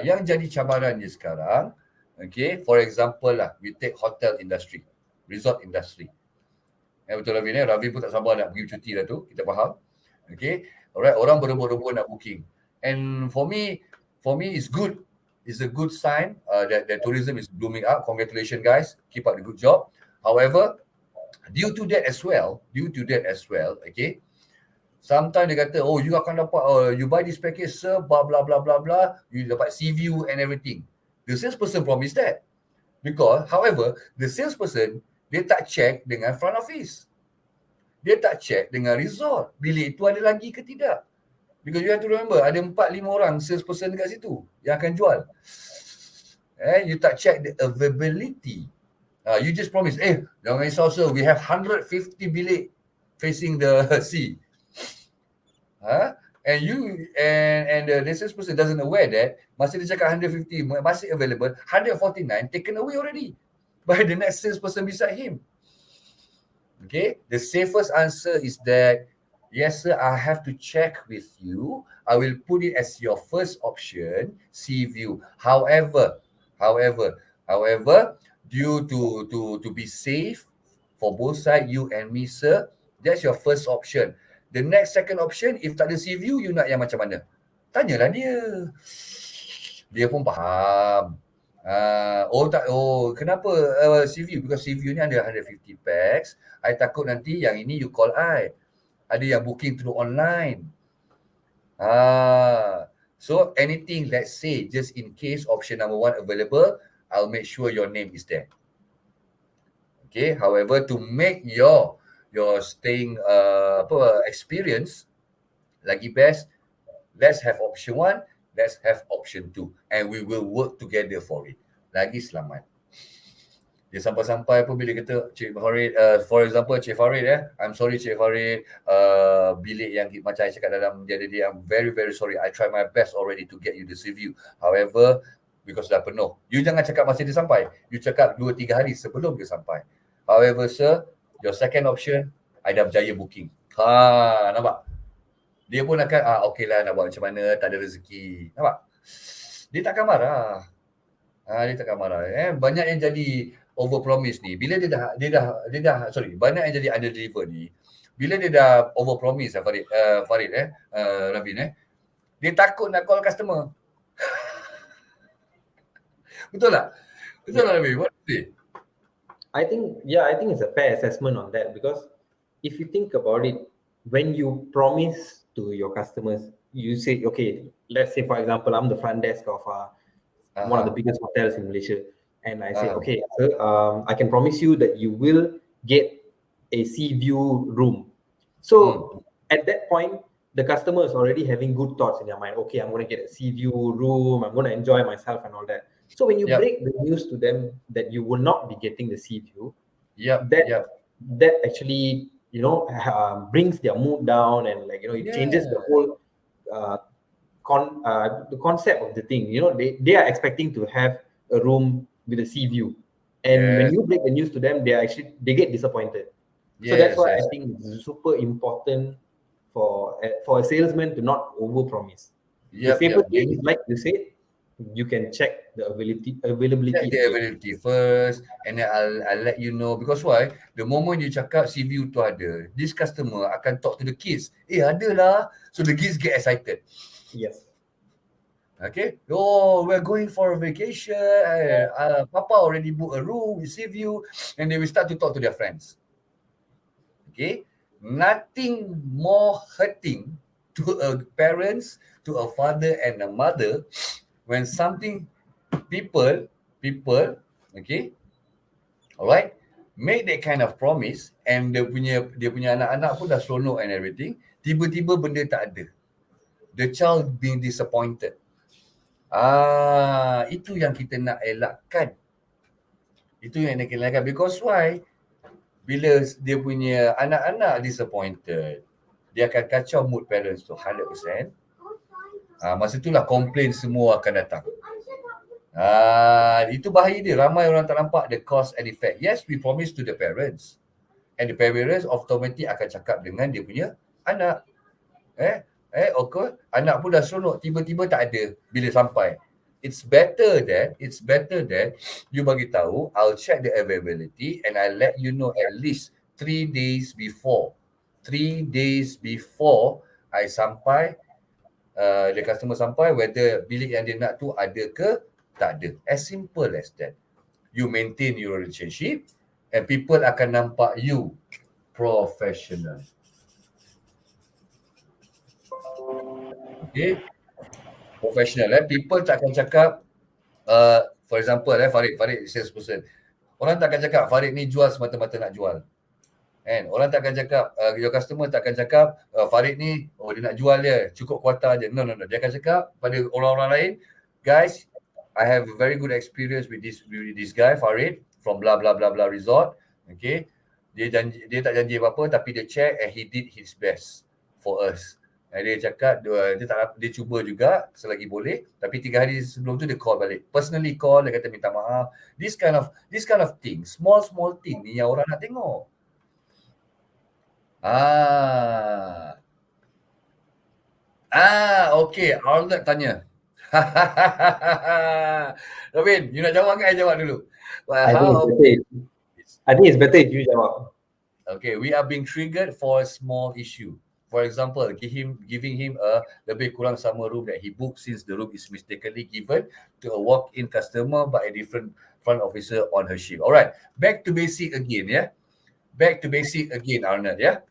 Yang jadi cabarannya sekarang, okay, for example lah, we take hotel industry, resort industry. Betul Ravin, Ravin pun tak sabar nak pergi cuti dah tu, kita faham. Okay, alright, orang berebut-rebut nak booking. And for me it's good. It's a good sign that tourism is blooming up. Congratulations guys, keep up the good job. However, due to that as well, okay, sometimes dia kata, oh, you akan dapat, you buy this package, sir, blah blah blah blah blah, you dapat sea view and everything. The salesperson promised that. Because, however, the salesperson, dia tak check dengan front office. Dia tak check dengan resort. Bilik itu ada lagi ke tidak. Because you have to remember, ada 4-5 orang salesperson dekat situ yang akan jual. You tak check the availability. You just promise, jangan risau sir, we have 150 bilik facing the sea. And the salesperson doesn't aware that masa dia cakap 150 masih available, 149 taken away already by the next salesperson beside him. Okay, the safest answer is that, yes sir, I have to check with you. I will put it as your first option, sea view. However, due to be safe for both sides, you and me sir, that's your first option. The next second option, if tak ada sea view, you nak yang macam mana? Tanyalah dia. Dia pun faham. Kenapa sea view? Because sea view ni ada 150 packs. I takut nanti yang ini you call I. Ada yang booking through online. So anything, let's say, just in case option number 1 available, I'll make sure your name is there. Okay, however, to make your staying experience lagi best, let's have option 1, let's have option 2, and we will work together for it. Lagi selamat. Dia sampai-sampai pun bila kata Cik Farid, for example Cik Farid, I'm sorry Cik Farid, bilik yang macam saya cakap dalam dia I'm very very sorry, I try my best already to get you the review, however because dah penuh. You jangan cakap masa dia sampai, you cakap 2-3 hari sebelum dia sampai. However sir, your second option, I dah berjaya booking. Nampak? Dia pun akan okay lah, nak buat macam mana, tak ada rezeki. Nampak? Dia takkan marah. Dia takkan marah. Banyak yang jadi overpromise ni, bila dia dah banyak yang jadi underdeliver ni, bila dia dah overpromise Farid Ravin, dia takut nak call customer. Betul tak? Betul tak Ravin? What do you say? I think it's a fair assessment on that, because if you think about it, when you promise to your customers, you say, okay, let's say for example, I'm the front desk of one of the biggest hotels in Malaysia, and I say, okay, sir, I can promise you that you will get a sea view room. So at that point, the customer is already having good thoughts in their mind. Okay, I'm going to get a sea view room, I'm going to enjoy myself and all that. So when you break the news to them that you will not be getting the sea view, that actually, brings their mood down, and it changes the whole the concept of the thing. They are expecting to have a room with a sea view, and when you break the news to them, they get disappointed. So that's why I think it's super important for a salesman to not overpromise. The safest way is, like you said, you can check the availability. Check the availability first, and then I'll let you know, because why? The moment you cakap sea view tu ada, this customer akan talk to the kids. Ada lah. So the kids get excited. Yes. Okay. We're going for a vacation. Papa already booked a room with sea view, and they will start to talk to their friends. Okay. Nothing more hurting to a parents, to a father and a mother, when something people, okay, alright, make that kind of promise, and dia punya anak-anak pun dah seronok and everything, tiba-tiba benda tak ada. The child being disappointed. Itu yang kita nak elakkan. Because why? Bila dia punya anak-anak disappointed, dia akan kacau mood parents tu 100%. Masa itulah komplain semua akan datang. Itu bahaya dia. Ramai orang tak nampak the cause and effect. Yes, we promise to the parents, and the parents automatic akan cakap dengan dia punya anak. Okay, anak pun dah seronok, tiba-tiba tak ada bila sampai. It's better that you bagi tahu, I'll check the availability and I'll let you know at least 3 days before. 3 days before I sampai, the customer sampai, whether bilik yang dia nak tu ada ke tak ada. As simple as that. You maintain your relationship, and people akan nampak you professional. Okay, professional. People tak akan cakap, for example, Farid salesperson. Orang tak akan cakap Farid ni jual semata-mata nak jual. And orang tak akan cakap, your customer tak akan cakap, Farid ni, dia nak jual dia, cukup kuota je. No. Dia akan cakap pada orang-orang lain, guys, I have a very good experience with this guy, Farid, from blah blah blah blah resort. Okay, dia tak janji apa-apa, tapi dia check and he did his best for us. Dia cakap dia cuba juga selagi boleh, tapi 3 hari sebelum tu dia call balik, personally call, dia kata minta maaf. This kind of thing, small thing ni yang orang nak tengok. Okay, Arnold tanya. Robin, you nak jawab kan? Jawab dulu. I think it's better if you jawab. Okay, we are being triggered for a small issue. For example, giving him a lebih kurang sama room that he booked, since the room is mistakenly given to a walk-in customer by a different front officer on her shift. Alright, back to basic again, yeah? Back to basic again, Arnold, yeah?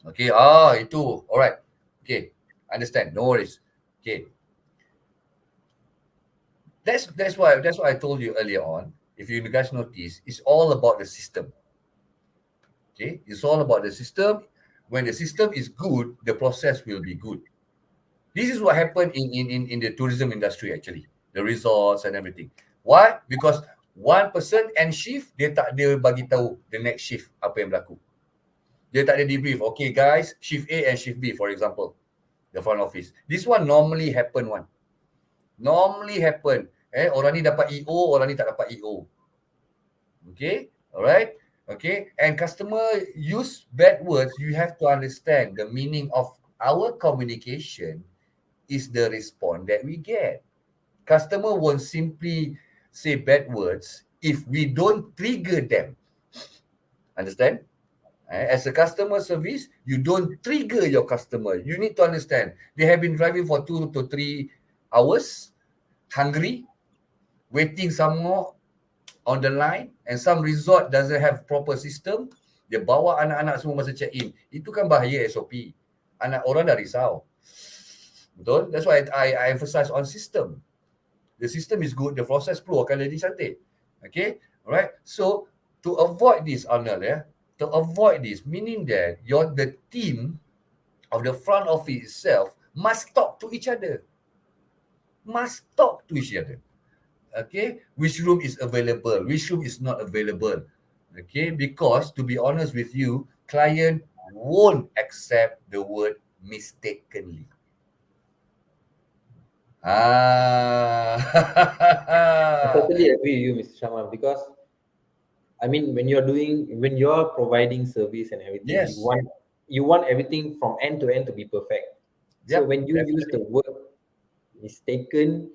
Okay, itu. Alright. Okay, understand. No worries. Okay. That's why I told you earlier on. if you guys notice, it's all about the system. Okay, it's all about the system. When the system is good, the process will be good. This is what happened in the tourism industry actually, the resorts and everything. Why? Because one person end shift, dia bagi tahu the next shift apa yang berlaku. Dia tak ada debrief. Okay guys, shift A and shift B for example, the front office. This one normally happen one. Normally happen. Orang ni dapat EO, orang ni tak dapat EO. Okay, alright. Okay, and customer use bad words. You have to understand the meaning of our communication is the response that we get. Customer won't simply say bad words if we don't trigger them. Understand? As a customer service, you don't trigger your customer. You need to understand. They have been driving for 2 to 3 hours, hungry, waiting some more on the line, and some resort doesn't have proper system. Dia bawa anak-anak semua masa check-in. Itu kan bahaya SOP. Anak orang dah risau. Betul? That's why I emphasize on system. The system is good, the process flow akan jadi cantik. Okay? Alright? So, to avoid this, Arnold, to avoid this, meaning that the team of the front office itself must talk to each other. Must talk to each other. Okay? Which room is available? Which room is not available? Okay? Because, to be honest with you, client won't accept the word mistakenly. I totally agree with you, Mr. Syahman, because I mean, when you're providing service and everything, yes, you want everything from end to end to be perfect. So when you use the word mistaken,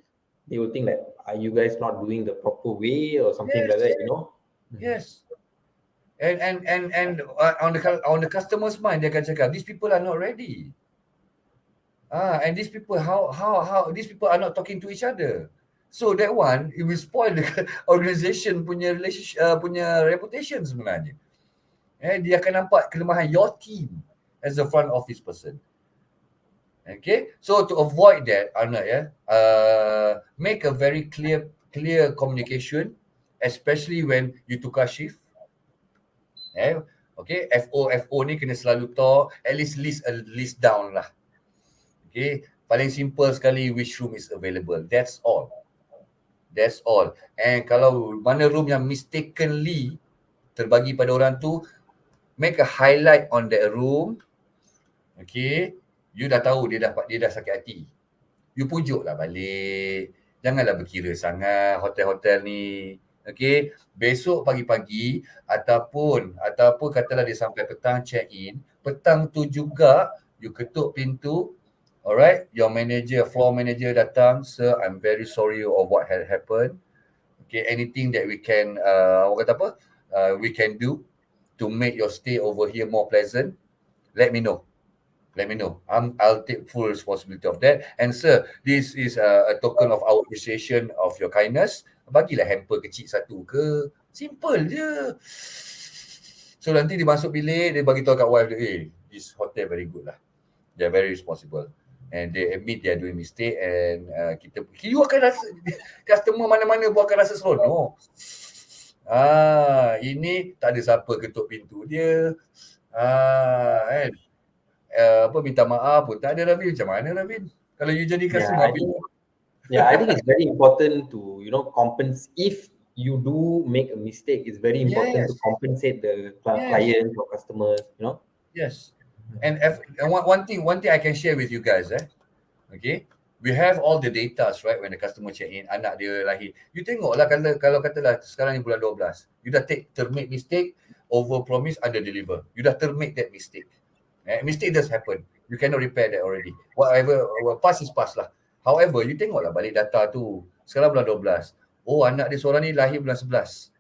they will think like, are you guys not doing the proper way or something like that, you know? Yes. And on the customer's mind, they akan cakap, these people are not ready. And these people, how these people are not talking to each other. So that one, it will spoil the organisation punya relationship, punya reputation sebenarnya. Dia akan nampak kelemahan your team as the front office person. Okay, so to avoid that, Arnold, make a very clear communication, especially when you tukar shift. Okay, FO ni kena selalu talk, at least list down lah. Okay, paling simple sekali, which room is available. That's all. And kalau mana room yang mistakenly terbagi pada orang tu, make a highlight on that room. Okay, you dah tahu dia dah sakit hati. You pujuklah balik. Janganlah berkira sangat hotel-hotel ni. Okay, besok pagi-pagi ataupun katalah dia sampai petang check in, petang tu juga you ketuk pintu. Alright, your floor manager datang, sir, I'm very sorry of what had happened. Okay, anything that we can, we can do to make your stay over here more pleasant, let me know. I'll take full responsibility of that. And sir, this is a token of our appreciation of your kindness. Bagilah hamper kecil satu ke. Simple je. So nanti dia masuk bilik, dia bagi tahu kat wife dia, this hotel very good lah. They're very responsible. And they admit they are doing mistake, and you akan rasa, customer mana-mana pun akan rasa seronok. Ini tak ada siapa ketuk pintu dia, kan? Minta maaf pun tak ada, Ravin. Macam mana, Ravin? Kalau you jadi customer, I think it's very important to, compensate. If you do make a mistake, it's very important to compensate the clients or customers, Yes. And one thing I can share with you guys, okay, we have all the data, right? When the customer check in, anak dia lahir, you tengoklah kalau katalah sekarang ni bulan 12, you dah termake mistake, overpromise, underdeliver. You dah termake that mistake. Mistake does happen. You cannot repair that already. Whatever past is past lah. However, you tengoklah balik data tu. Sekarang bulan 12. Oh, anak dia seorang ni lahir bulan 11.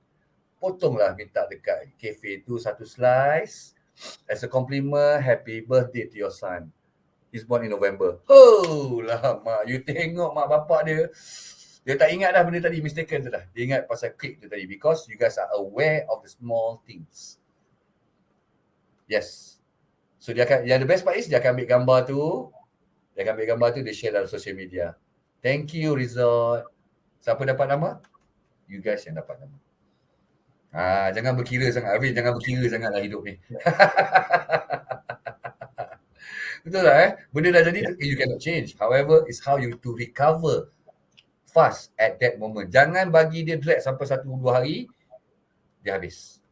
Potonglah minta dekat cafe tu satu slice. As a compliment, happy birthday to your son. He's born in November. Oh lah mak, you tengok mak bapak dia tak ingat dah benda tadi, mistaken tu dah. Dia ingat pasal cake tu tadi, because you guys are aware of the small things. Yes. So yang the best part is dia akan ambil gambar tu, dia share dalam social media. Thank you resort. Siapa dapat nama? You guys yang dapat nama. Jangan berkira sangat, Arvin. Jangan berkira sangat lah hidup ni. Betul lah Benda dah jadi, you cannot change. However, it's how you to recover fast at that moment. Jangan bagi dia drag sampai 1-2 hari, dia habis.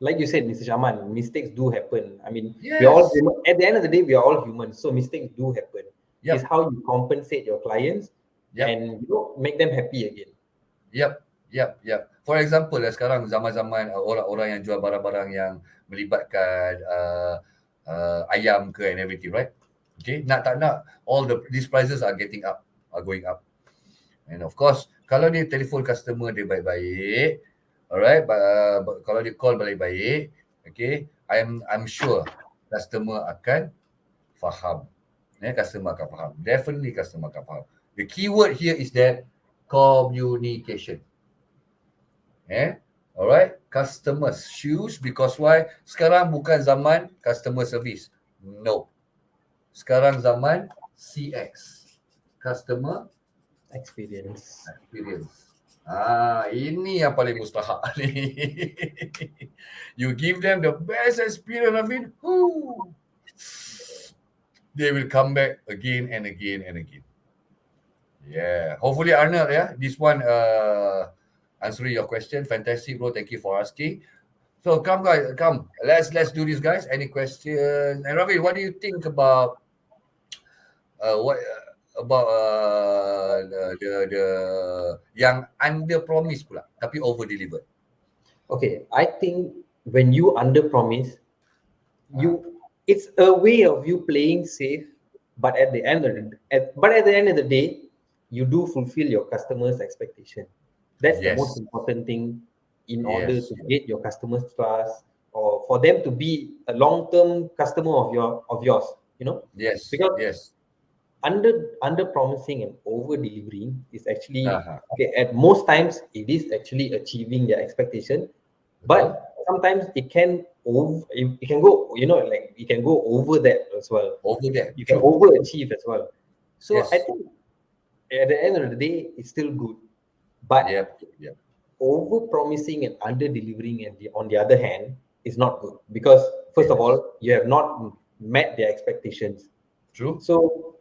Like you said, Mr. Syahman, mistakes do happen. I mean, Yes. we are all human. At the end of the day, we are all human, so mistakes do happen. Yep. It's how you compensate your clients Yep. and make them happy again. Yep. For example, sekarang zaman-zaman orang-orang yang jual barang-barang yang melibatkan ayam ke and everything, right? Okay, nak tak nak, these prices are going up. And of course, kalau dia telefon customer dia baik-baik, alright, kalau dia call baik-baik, okay, I'm sure customer akan faham. Customer akan faham. Definitely customer akan faham. The keyword here is that communication. Alright, customers shoes, because why? Sekarang bukan zaman customer service. No. Sekarang zaman CX. Customer Experience. Ini yang paling mustahak ni. You give them the best experience, I mean, they will come back again and again and again. Yeah. Hopefully, Arnold, this one answering your question. Fantastic, bro. Thank you for asking. So come, guys, come. Let's do this, guys. Any questions? And Ravi, what do you think about the yang under promise pula tapi over deliver? Okay, I think when you under promise, it's a way of you playing safe, but at the end of the day, you do fulfill your customers' expectation. That's the most important thing in order to get your customers' trust, or for them to be a long-term customer of yours. Yes. Because under promising and over delivering is actually okay, at most times it is actually achieving their expectation, but sometimes it can go, it can go over that as well. You can overachieve as well. So I think at the end of the day, it's still good, but over promising and under delivering, and on the other hand, is not good, because first of all, you have not met their expectations. True. So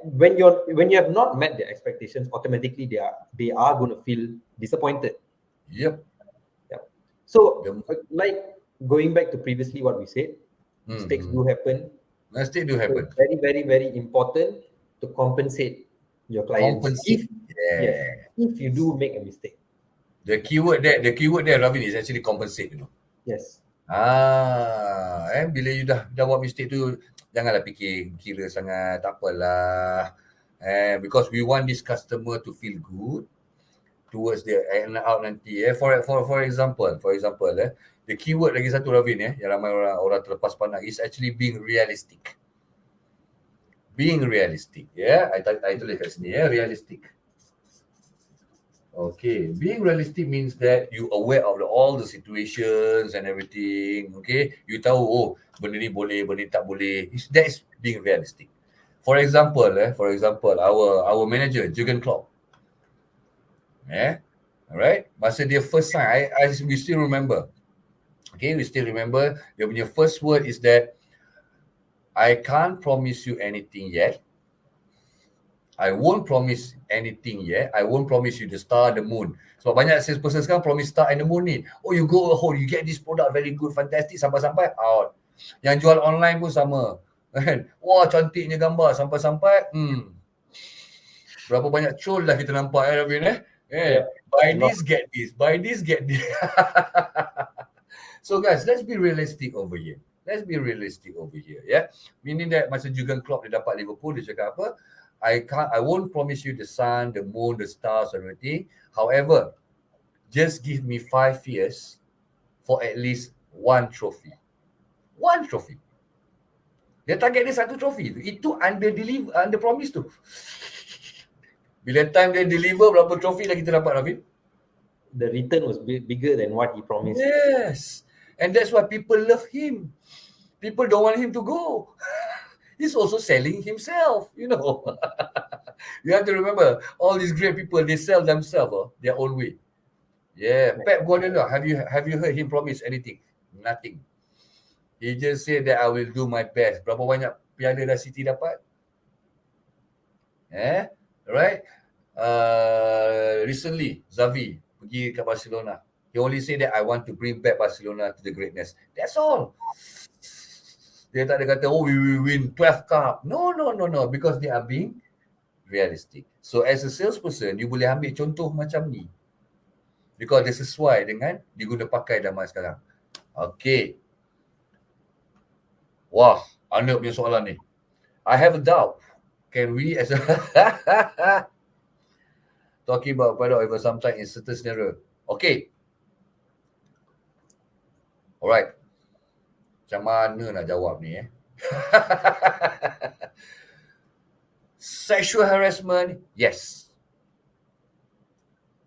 when you have not met their expectations, automatically they are going to feel disappointed. Yep. So like going back to previously what we said, mistakes do happen. Mistakes do happen. So very, very, very important to compensate your clients. If you do make a mistake. The keyword there, Ravin, is actually compensate. Yes. Bila you dah buat mistake tu, janganlah kira sangat, tak apalah. Because we want this customer to feel good towards the end out nanti. For example, the keyword lagi satu, Ravin, yang ramai orang terlepas pandang, is actually being realistic. Being realistic, I tulis kat sini, realistic. Okay, being realistic means that you aware of all the situations and everything. Okay, you tahu, benda ni boleh, benda ni tak boleh. That is being realistic. For example, our manager 𝐷𝐸𝐿𝐻𝐿. Alright, masa dia first sign, we still remember. Okay, we still remember. Dia punya first word is that I can't promise you anything yet. I won't promise anything yet. I won't promise you the star, the moon. Sebab banyak salesperson sekarang promise star and the moon ni. You go you get this product very good, fantastic, sampai-sampai out. Yang jual online pun sama. Wah, cantiknya gambar, sampai-sampai berapa banyak troll dah kita nampak, Ravin, buy this, get this. Buy this, get this. So guys, let's be realistic over here. Meaning that masa Jurgen Klopp dia dapat Liverpool, dia cakap apa? I won't promise you the sun, the moon, the stars, everything. However, just give me 5 years for at least one trophy. Dia target dia 1 trophy. Itu under promise tu. Bila time dia deliver, berapa trophy lagi kita dapat, Ravin? The return was bigger than what he promised. Yes. And that's why people love him. People don't want him to go. He's also selling himself, You have to remember, all these great people, they sell themselves their own way. Yeah, Pep Guardiola, have you heard him promise anything? Nothing. He just said that I will do my best. Berapa banyak piala dah City dapat? Right? Recently, Xavi pergi ke Barcelona. He only said that I want to bring back Barcelona to the greatness. That's all. Dia tak ada kata, oh, we will win 12 cup. No. Because they are being realistic. So as a salesperson, you boleh ambil contoh macam ni. Because dia sesuai dengan diguna pakai zaman sekarang. Okay. Wah, Anda punya soalan ni. I have a doubt. Can we as a talking about product over sometimes in certain scenario. Okay. Alright. Macam mana nak jawab ni Sexual harassment, yes.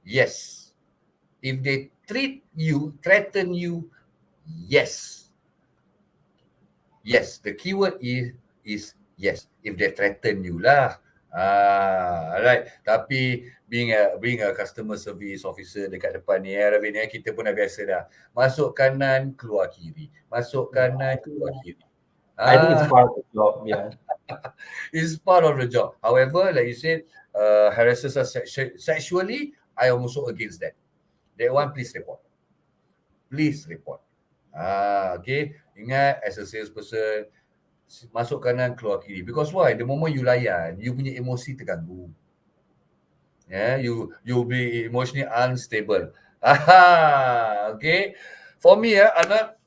Yes. If they treat you, threaten you, yes. Yes. The keyword is yes. If they threaten you lah. Alright. Tapi being a customer service officer dekat depan ni Ravin, kita pun dah biasa dah. Masuk kanan, keluar kiri. Masuk kanan, keluar kiri. I think it's part of the job, yeah. It's part of the job. However, like you said, harasses us sexually, I am also against that. That one, please report. Please report. Okay. Ingat, as a salesperson, masuk kanan, keluar kiri. Because why? The moment you layan, you punya emosi terganggu. Yeah, you'll be emotionally unstable. Okay. For me, Anak,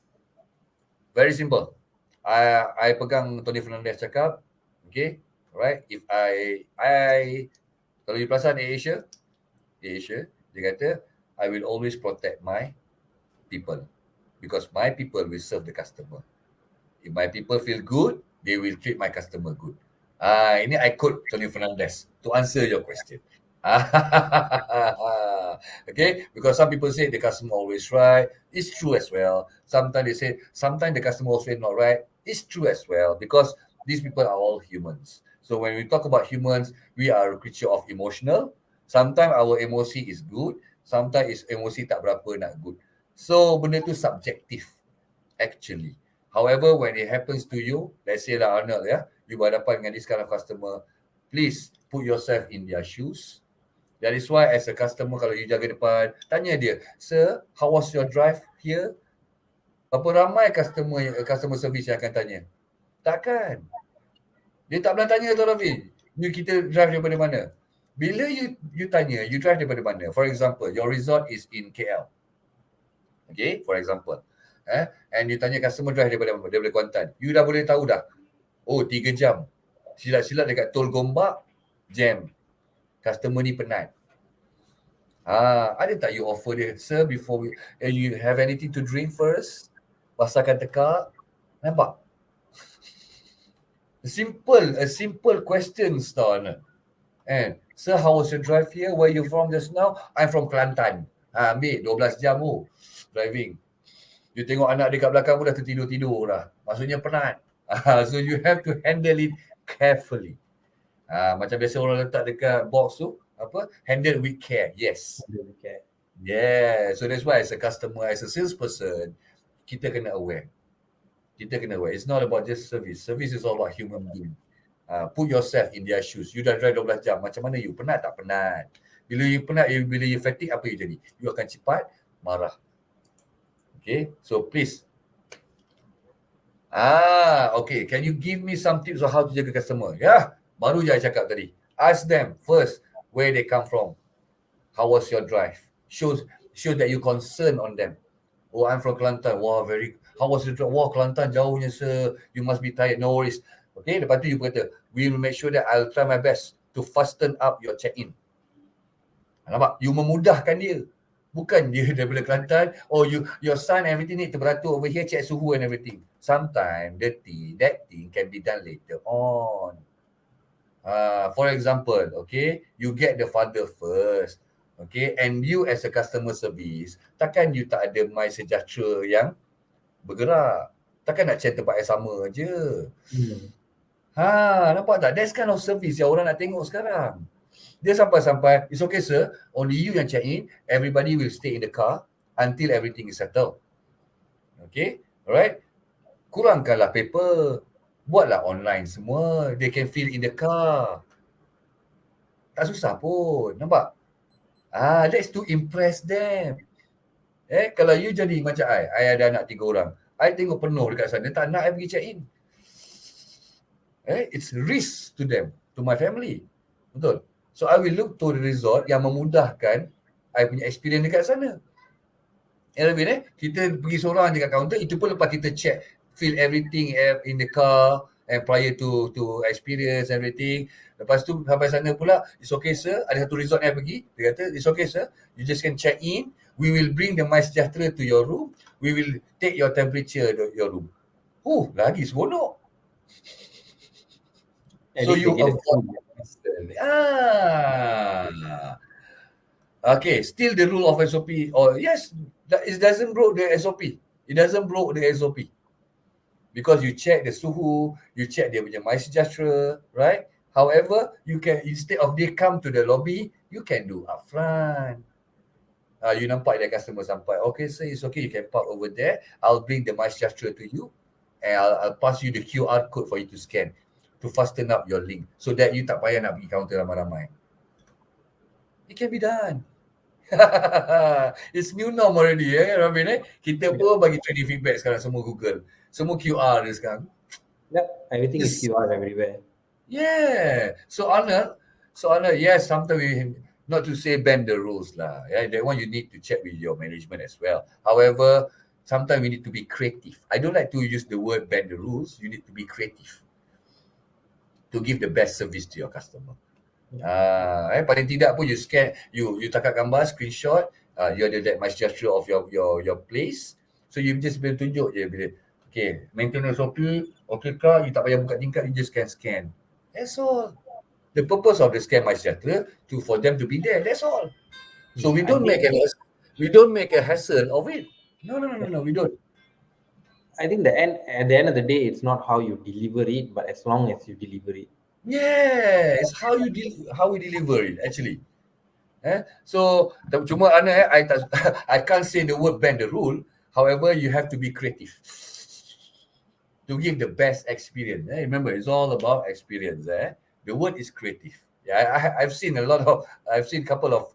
very simple. I pegang Tony Fernandez cakap, okay, right? If I kalau you perasan Asia, dia kata, I will always protect my people because my people will serve the customer. If my people feel good, they will treat my customer good. Ini I quote Tony Fernandez to answer your question. Okay, because some people say the customer always right. It's true as well. Sometimes they say sometimes the customer also not right. It's true as well because these people are all humans. So when we talk about humans, we are a creature of emotional. Sometimes our emosi is good. Sometimes emosi tak berapa nak good. So benda tu subjective actually. However, when it happens to you, let's say lah Arnold, you berhadapan dengan this kind of customer, please put yourself in their shoes. That is why as a customer, kalau you jaga depan, tanya dia, sir, how was your drive here? Berapa ramai customer service yang akan tanya? Takkan. Dia tak pernah tanya tu, Rafi. Kita drive daripada mana? Bila you tanya, you drive daripada mana? For example, your resort is in KL. Okay, for example. And you tanya customer drive daripada Kuantan. You dah boleh tahu dah. Oh, 3 jam. Silat-silat dekat Tol Gombak, jam. Customer ni penat. Ada tak you offer dia, sir, before you have anything to drink first? Basahkan tekak. Nampak? A simple question, Stan. And, sir, how was your drive here? Where you from just now? I'm from Kelantan. Ambil 12 jam driving. You tengok anak dia kat belakang pun dah tertidur-tidur dah. Maksudnya penat. So you have to handle it carefully. Macam biasa orang letak dekat box tu, handle with care. Yes. Handle with care. Yeah. So that's why as a customer, as a salesperson, kita kena aware. It's not about just service. Service is all about human being. Put yourself in their shoes. You dah drive 12 jam. Macam mana you? Penat tak? Penat. Bila you penat, bila you fatigue, apa you jadi? You akan cepat marah. Okay. So please. Okay. Can you give me some tips on how to jaga customer? Baru je I cakap tadi. Ask them first where they come from. How was your drive? Show that you concern on them. Oh, I'm from Kelantan. Wow, how was your drive? Wow, Kelantan jauhnya, sir. You must be tired. No worries. Okay, lepas tu you kata, we will make sure that I'll try my best to fasten up your check-in. Nampak? You memudahkan dia. Bukan dia daripada Kelantan, your son everything need to beratur over here, check suhu and everything. Sometimes that thing can be done later on. For example, okay, you get the father first, okay, and you as a customer service, takkan you tak ada mind sejahtera yang bergerak. Takkan nak chat tempat yang sama je. Nampak tak? That's kind of service yang orang nak tengok sekarang. Dia sampai-sampai, it's okay sir, only you yang check in, everybody will stay in the car until everything is settled. Okay, alright. Kurangkanlah paper, buatlah online semua, they can fill in the car. Tak susah pun, nampak? That's to impress them. Kalau you jadi macam I ada anak 3 orang, I tengok penuh dekat sana, tak nak I pergi check in. It's risk to them, to my family. Betul? So I will look to the resort yang memudahkan I punya experience dekat sana. Kita pergi seorang dekat kaunter, itu pun lepas kita check, fill everything in the car and prior to experience everything. Lepas tu sampai sana pula, it's okay sir, ada satu resort yang pergi, dia kata, it's okay sir, you just can check in, we will bring the 𝐷𝐻𝐶𝐻 to your room, we will take your temperature to your room. Lagi seronok. So you avoid. Okay, still the rule of SOP. Yes, it doesn't broke the SOP. It doesn't broke the SOP. Because you check the suhu, you check dia punya 𝐷𝐻𝐶𝐻, right? However, you can, instead of they come to the lobby, you can do upfront. You nampak the customer sampai, okay sir, it's okay, you can park over there. I'll bring the 𝐷𝐻𝐶𝐻 to you and I'll pass you the QR code for you to scan to fasten up your link so that you tak payah nak pergi counter ramai-ramai. It can be done. It's new norm already, Robin. Kita pun bagi trading feedback sekarang semua Google. Semua QR dia sekarang. Yep, everything is QR everywhere. Yeah. So Arnold, yes, sometimes we, not to say bend the rules lah. Yeah, that one you need to check with your management as well. However, sometimes we need to be creative. I don't like to use the word bend the rules. You need to be creative to give the best service to your customer. Paling tidak pun you scan, you tangkap gambar, screenshot, you ada that 𝐷𝐻𝐶𝐻 of your place. So you just boleh tunjuk je bila, okay, maintenance SOP, okay kah, you tak payah buka tingkat, you just scan. That's all. The purpose of the scan 𝐷𝐻𝐶𝐻 for them to be there. That's all. So we don't make a hassle of it. No, we don't. I think at the end of the day, it's not how you deliver it, but as long as you deliver it. Yeah, it's how we deliver it actually. So cuma I can't say the word bend the rule. However, you have to be creative to give the best experience. Remember, it's all about experience. The word is creative. Yeah, I've seen a couple of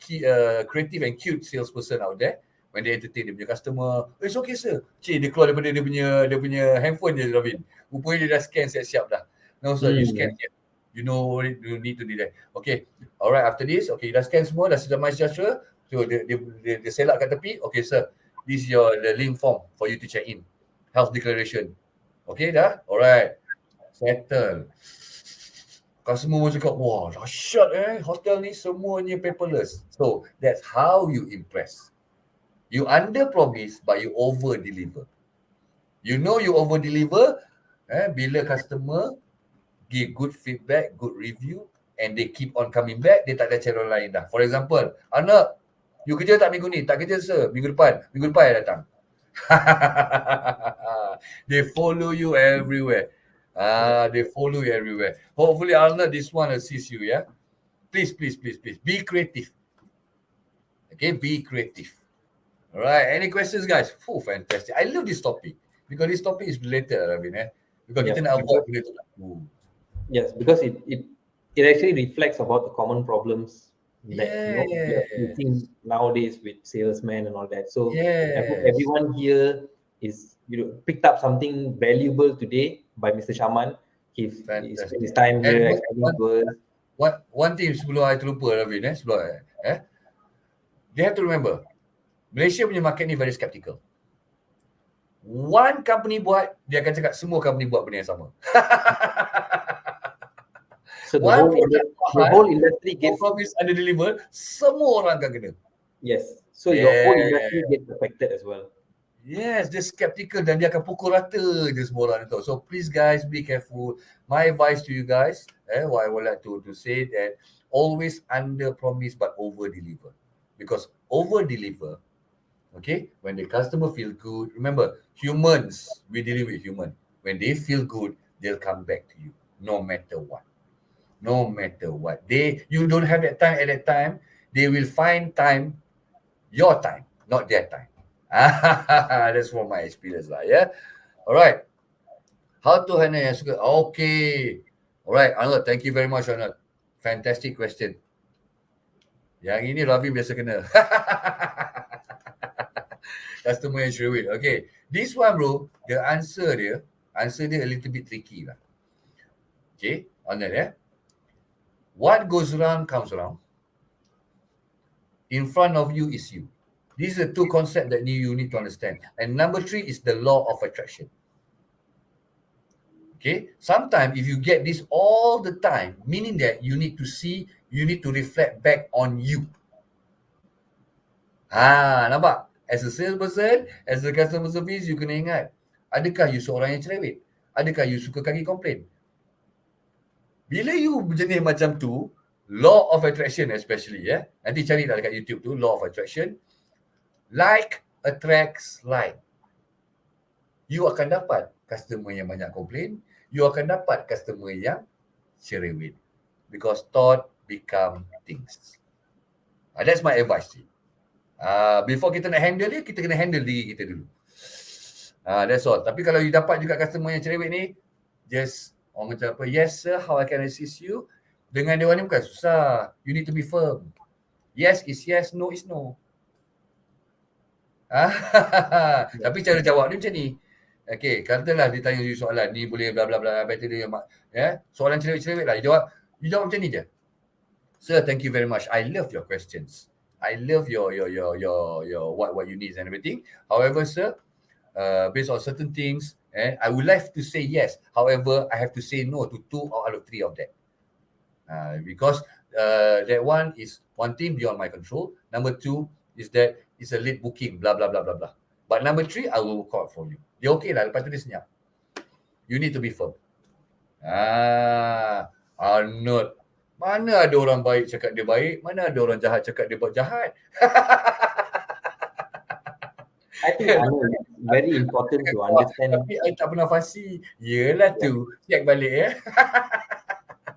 creative and cute salesperson out there. When they entertain dia punya customer, it's okay sir. Dia keluar daripada dia punya handphone je, Robin. Rupanya dia dah scan siap-siap dah. No sir, you scan here. You know what you need to do that. Okay, alright, after this, okay, dah scan semua, dah sudah 𝐷𝐻𝐶𝐻. So dia selak kat tepi. Okay sir, this is the link form for you to check in. Health declaration. Okay dah? Alright. Settle. Customer pun cakap, wah, dahsyat hotel ni semuanya paperless. So, that's how you impress. You under-promise, but you over-deliver. You know you over-deliver bila customer give good feedback, good review, and they keep on coming back, dia tak ada cara lain dah. For example, anak, you kerja tak minggu ni? Tak kerja sir, minggu depan datang. They follow you everywhere. They follow you everywhere. Hopefully, Arnold, this one assists you, yeah? Please. Be creative. Okay, be creative. All right, any questions, guys? Fantastic. I love this topic because this topic is related, Ravin. Because kita nak avoid benda tu. Yes, because it actually reflects about the common problems that we are facing nowadays with salesmen and all that. So everyone here is picked up something valuable today by Mr. Syahman. He spent his time here explaining to us. One thing sebelum I terlupa, Ravin, they have to remember, Malaysia punya market ni very skeptical. One company buat, dia akan cakap semua company buat benda yang sama. So the whole industry gets promise and deliver, semua orang akan kena. Yes. So your whole industry gets affected as well. Yes, dia skeptical dan dia akan pukul rata je semua orang itu. So please guys, be careful. My advice to you guys, what I would like to say that always under promise but over deliver. Because over deliver, okay, when the customer feel good, remember, humans, we deal with human. When they feel good, they'll come back to you, no matter what. No matter what. You don't have that time at that time. They will find time, your time, not their time. That's from my experience lah. Yeah. All right. How to handle yang suka? Okay. All right, Arnold. Thank you very much, Arnold. Fantastic question. Yang ini Ravi biasa kena. Customer yang sure win. Okay. This one, bro, the answer dia a little bit tricky lah. Okay. Arnold, yeah. What goes around comes around. In front of you is you. These are two concepts that you need to understand. And number 3 is the law of attraction. Okay, sometimes if you get this all the time, meaning that you need to reflect back on you. Nampak? As a salesperson, as a customer service, you kena ingat, adakah you seorang yang cerewet? Adakah you suka kaki komplain? Bila you jenis macam tu, law of attraction especially, nanti cari dah dekat YouTube tu, law of attraction, like attracts like. You akan dapat customer yang banyak komplain, you akan dapat customer yang cerewet. Because thought become things. That's my advice. Before kita nak handle dia, kita kena handle diri kita dulu. That's all. Tapi kalau you dapat juga customer yang cerewet ni, just orang macam apa, yes sir, how I can assist you? Dengan dia orang ni bukan susah. You need to be firm. Yes is yes, no is no. Tapi cara jawab dia macam ni. Okay, katalah dia tanya you soalan ni boleh bla bla bla, better dia soalan cerewet-cerewet lah. You jawab macam ni je. Sir, thank you very much. I love your questions. I love your what you need and everything. However, sir, based on certain things, I would like to say yes. However, I have to say no to 2 out of 3 of that. Because that one is one thing beyond my control. Number 2 is that it's a late booking, blah blah blah blah blah. But number 3, I will call for you. Dia okay lah, lepas tu dia senyap. You need to be firm. Arnold, mana ada orang baik cakap dia baik, mana ada orang jahat cakap dia buat jahat. I think Arnold, very important to understand. Tapi I tak pernah fasi. Yelah tu, check balik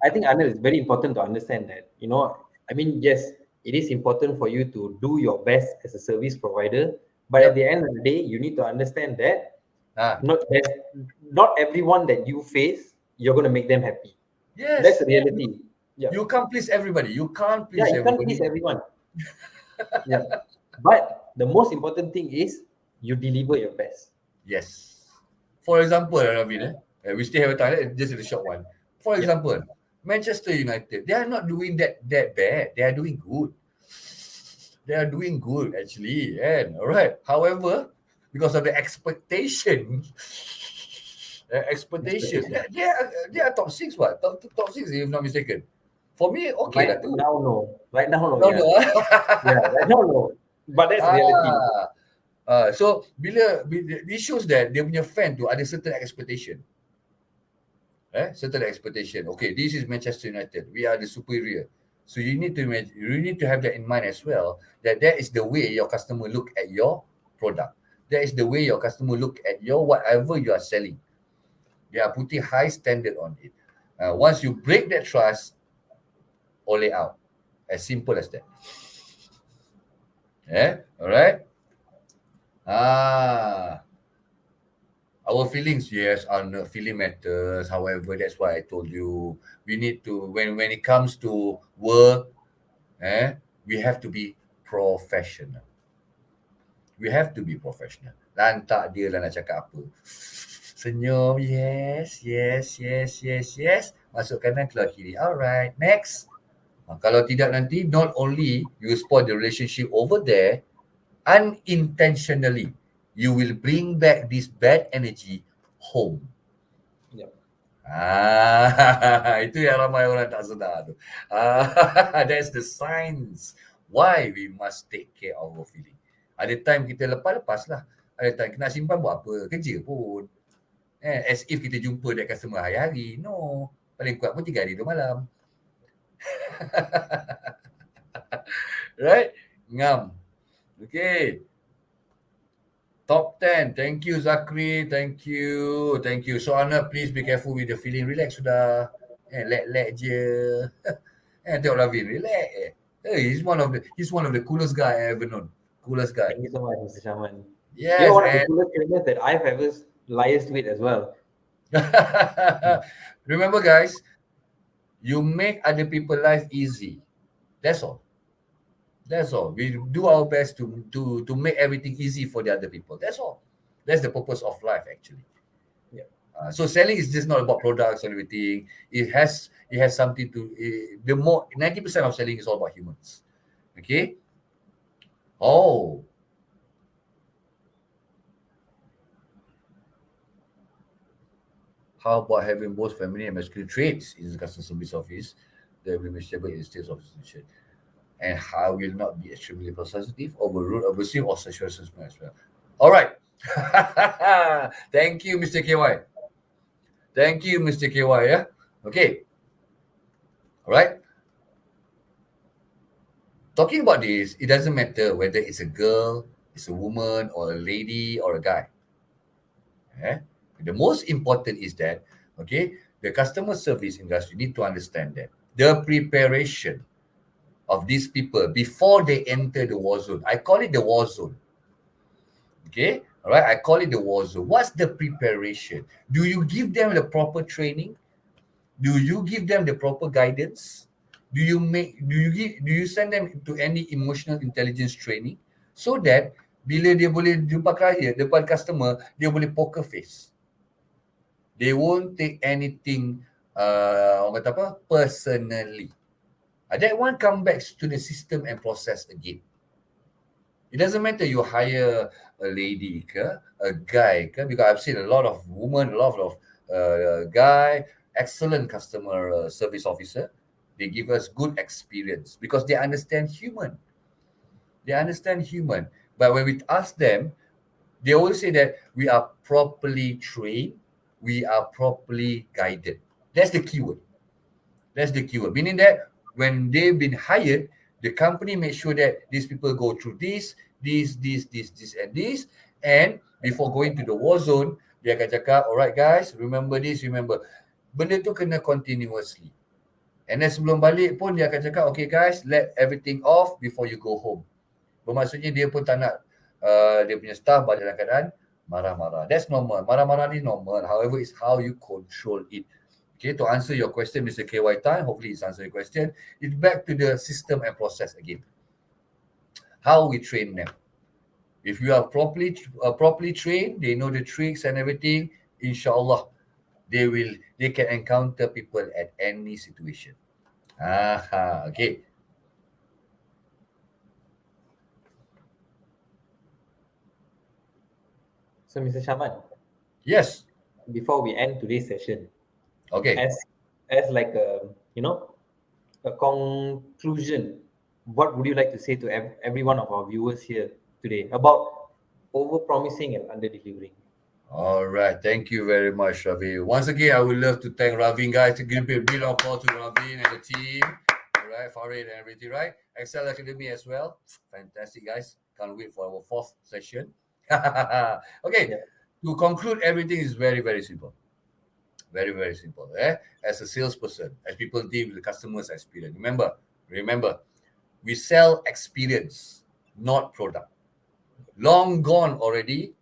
I think Arnold, it's very important to understand that, I mean, yes, it is important for you to do your best as a service provider, but at the end of the day, you need to understand that not everyone that you face, you're going to make them happy. Yes. That's the reality. You can't please everybody. You can't please everybody. You can't please everyone. But the most important thing is you deliver your best. Yes. For example, Ravin, we still have a time, just a short one. For example, Manchester United, they are not doing that bad. They are doing good. They are doing good actually. And all right. However, because of the expectation, they are top 6. What? Top 6, if not mistaken. For me, okay. Right now, no. Right now, no. But that's reality. So, this shows that dia punya fan tu ada certain expectation. Certain expectation. Okay, this is Manchester United. We are the superior. So you need to have that in mind as well. That is the way your customer look at your product. That is the way your customer look at your whatever you are selling. They are putting high standard on it. Once you break that trust, all it out. As simple as that. Alright. Our feelings, yes, feeling matters. However, that's why I told you we need to when it comes to work, we have to be professional. We have to be professional. Lantak dia lah nak cakap apa. Senyum, yes. Masuk kanan, keluar kiri. Alright, next. Kalau tidak nanti, not only you spoil the relationship over there, unintentionally, you will bring back this bad energy home. Itu yang ramai orang tak sedar tu. That's the signs why we must take care of our feeling. Ada time kita lepas lah. Ada time nak simpan buat apa? Kerja pun. As if kita jumpa that customer hari-hari. No. Paling kuat pun 3 hari 2 malam. Right? Ngam. Okay. Top 10. Thank you, Zakri. Thank you. So, Anna, please be careful with the feeling. Relax sudah. Let je. Tengok Ravin, relax. He's one of the coolest guy I ever known. Coolest guy. Thank you so much, Mr. Shaman. You're Yes, one of the and coolest trainers that I've ever liaised with as well. remember, guys, you make other people's life easy. That's all. That's all. We do our best to make everything easy for the other people. That's all. That's the purpose of life, actually. Yeah. So selling is just not about products and everything. It has something to. The more 90% of selling is all about humans. Okay. Oh, how about having both feminine and masculine traits in the customer service office? That will be stable in state of situation. And how will not be extremely positive, overruled, abusive, or sexual harassment as well. All right. Thank you, Mr. KY. Thank you, Mr. KY. Yeah. Okay. All right. Talking about this, it doesn't matter whether it's a girl, it's a woman, or a lady, or a guy. Yeah? The most important is that, okay, the customer service industry need to understand that the preparation of these people before they enter the war zone. I call it the war zone. Okay, all right. I call it the war zone. What's the preparation? Do you give them the proper training? Do you give them the proper guidance? Do you send them to any emotional intelligence training so that bila dia boleh jumpa klien depan customer, dia boleh poker face. They won't take anything orang kata apa, personally. That one come back to the system and process again. It doesn't matter you hire a lady ke, a guy ke, because I've seen a lot of women, a lot of guy, excellent customer service officer. They give us good experience because they understand human. They understand human. But when we ask them, they always say that we are properly trained, we are properly guided. That's the keyword. That's the keyword. Meaning that when they've been hired, the company makes sure that these people go through this, and this. And before going to the war zone, dia akan cakap, alright guys, remember this, remember. Benda tu kena continuously. And then sebelum balik pun, dia akan cakap, okay guys, let everything off before you go home. Bermaksudnya dia pun tak nak dia punya staff balik dalam keadaan marah-marah. That's normal. Marah-marah ni normal. However, it's how you control it. Okay, to answer your question, Mr. KY Tan, hopefully it's answered your question. It's back to the system and process again. How we train them. If you are properly trained, they know the tricks and everything, inshallah, they can encounter people at any situation. Okay. So, Mr. Shaman, Yes. before we end today's session, Okay. as like a a conclusion, what would you like to say to every one of our viewers here today about overpromising and underdelivering? All right. Thank you very much, Ravi. Once again, I would love to thank Ravin, guys. To give a big applause to Ravin and the team. All right, Farid and everything, right? Excel Academy as well. Fantastic, guys. Can't wait for our fourth session. Okay. Yeah. To conclude, everything is very, very simple. Very, very simple. As a salesperson, as people deal with the customer's experience. Remember, we sell experience, not product. Long gone already,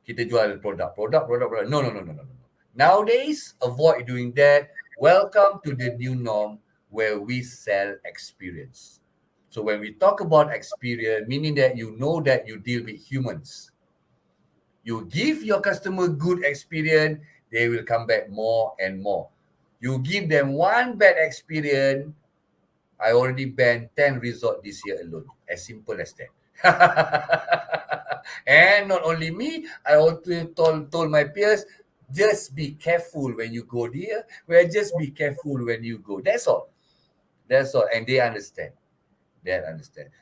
kita jual product. No. Nowadays, avoid doing that. Welcome to the new norm where we sell experience. So when we talk about experience, meaning that you know that you deal with humans. You give your customer good experience, they will come back more and more. You give them one bad experience, I already banned 10 resorts this year alone. As simple as that. And not only me, I also told my peers, just be careful when you go there. Well, just be careful when you go. That's all. And they understand.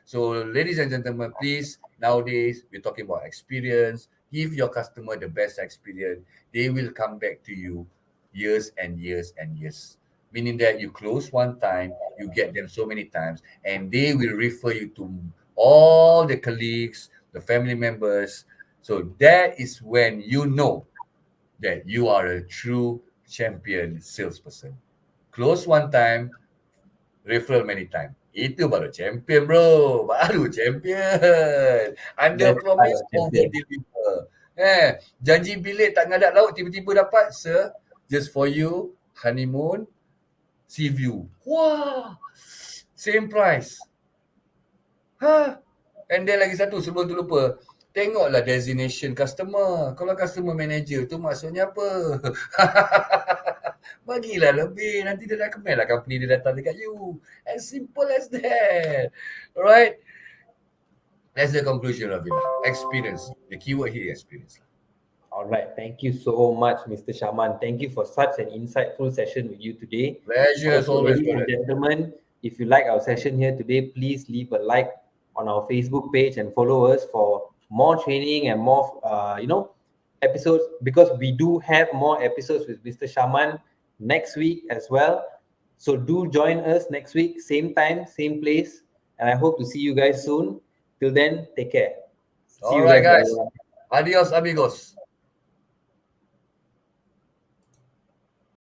So, ladies and gentlemen, please, nowadays, we're talking about experience. Give your customer the best experience. They will come back to you years and years and years. Meaning that you close one time, you get them so many times, and they will refer you to all the colleagues, the family members. So that is when you know that you are a true champion salesperson. close one time, referral many time. Itu baru champion, bro. Baru champion. Under That's part promise, of over champion. deliver. Janji bilik tak ngadak laut, tiba-tiba dapat, sir, just for you, honeymoon, sea view. Wah, same price. And then lagi satu, sebelum tu lupa, tengoklah designation customer. Kalau customer manager tu maksudnya apa? Bagilah lebih. Nanti dia recommend lah company dia datang dekat you. As simple as that. Alright? That's the conclusion, Ravina. Experience. The keyword here is experience. All right. Thank you so much, Mr. Syahman. Thank you for such an insightful session with you today. Pleasure as Also, always, ladies and brother. gentlemen, if you like our session here today, please leave a like on our Facebook page and follow us for more training and more, episodes, because we do have more episodes with Mr. Syahman next week as well. So do join us next week, same time, same place, and I hope to see you guys soon. Till then, take care. See All you right, guys. everyone. Adios, amigos.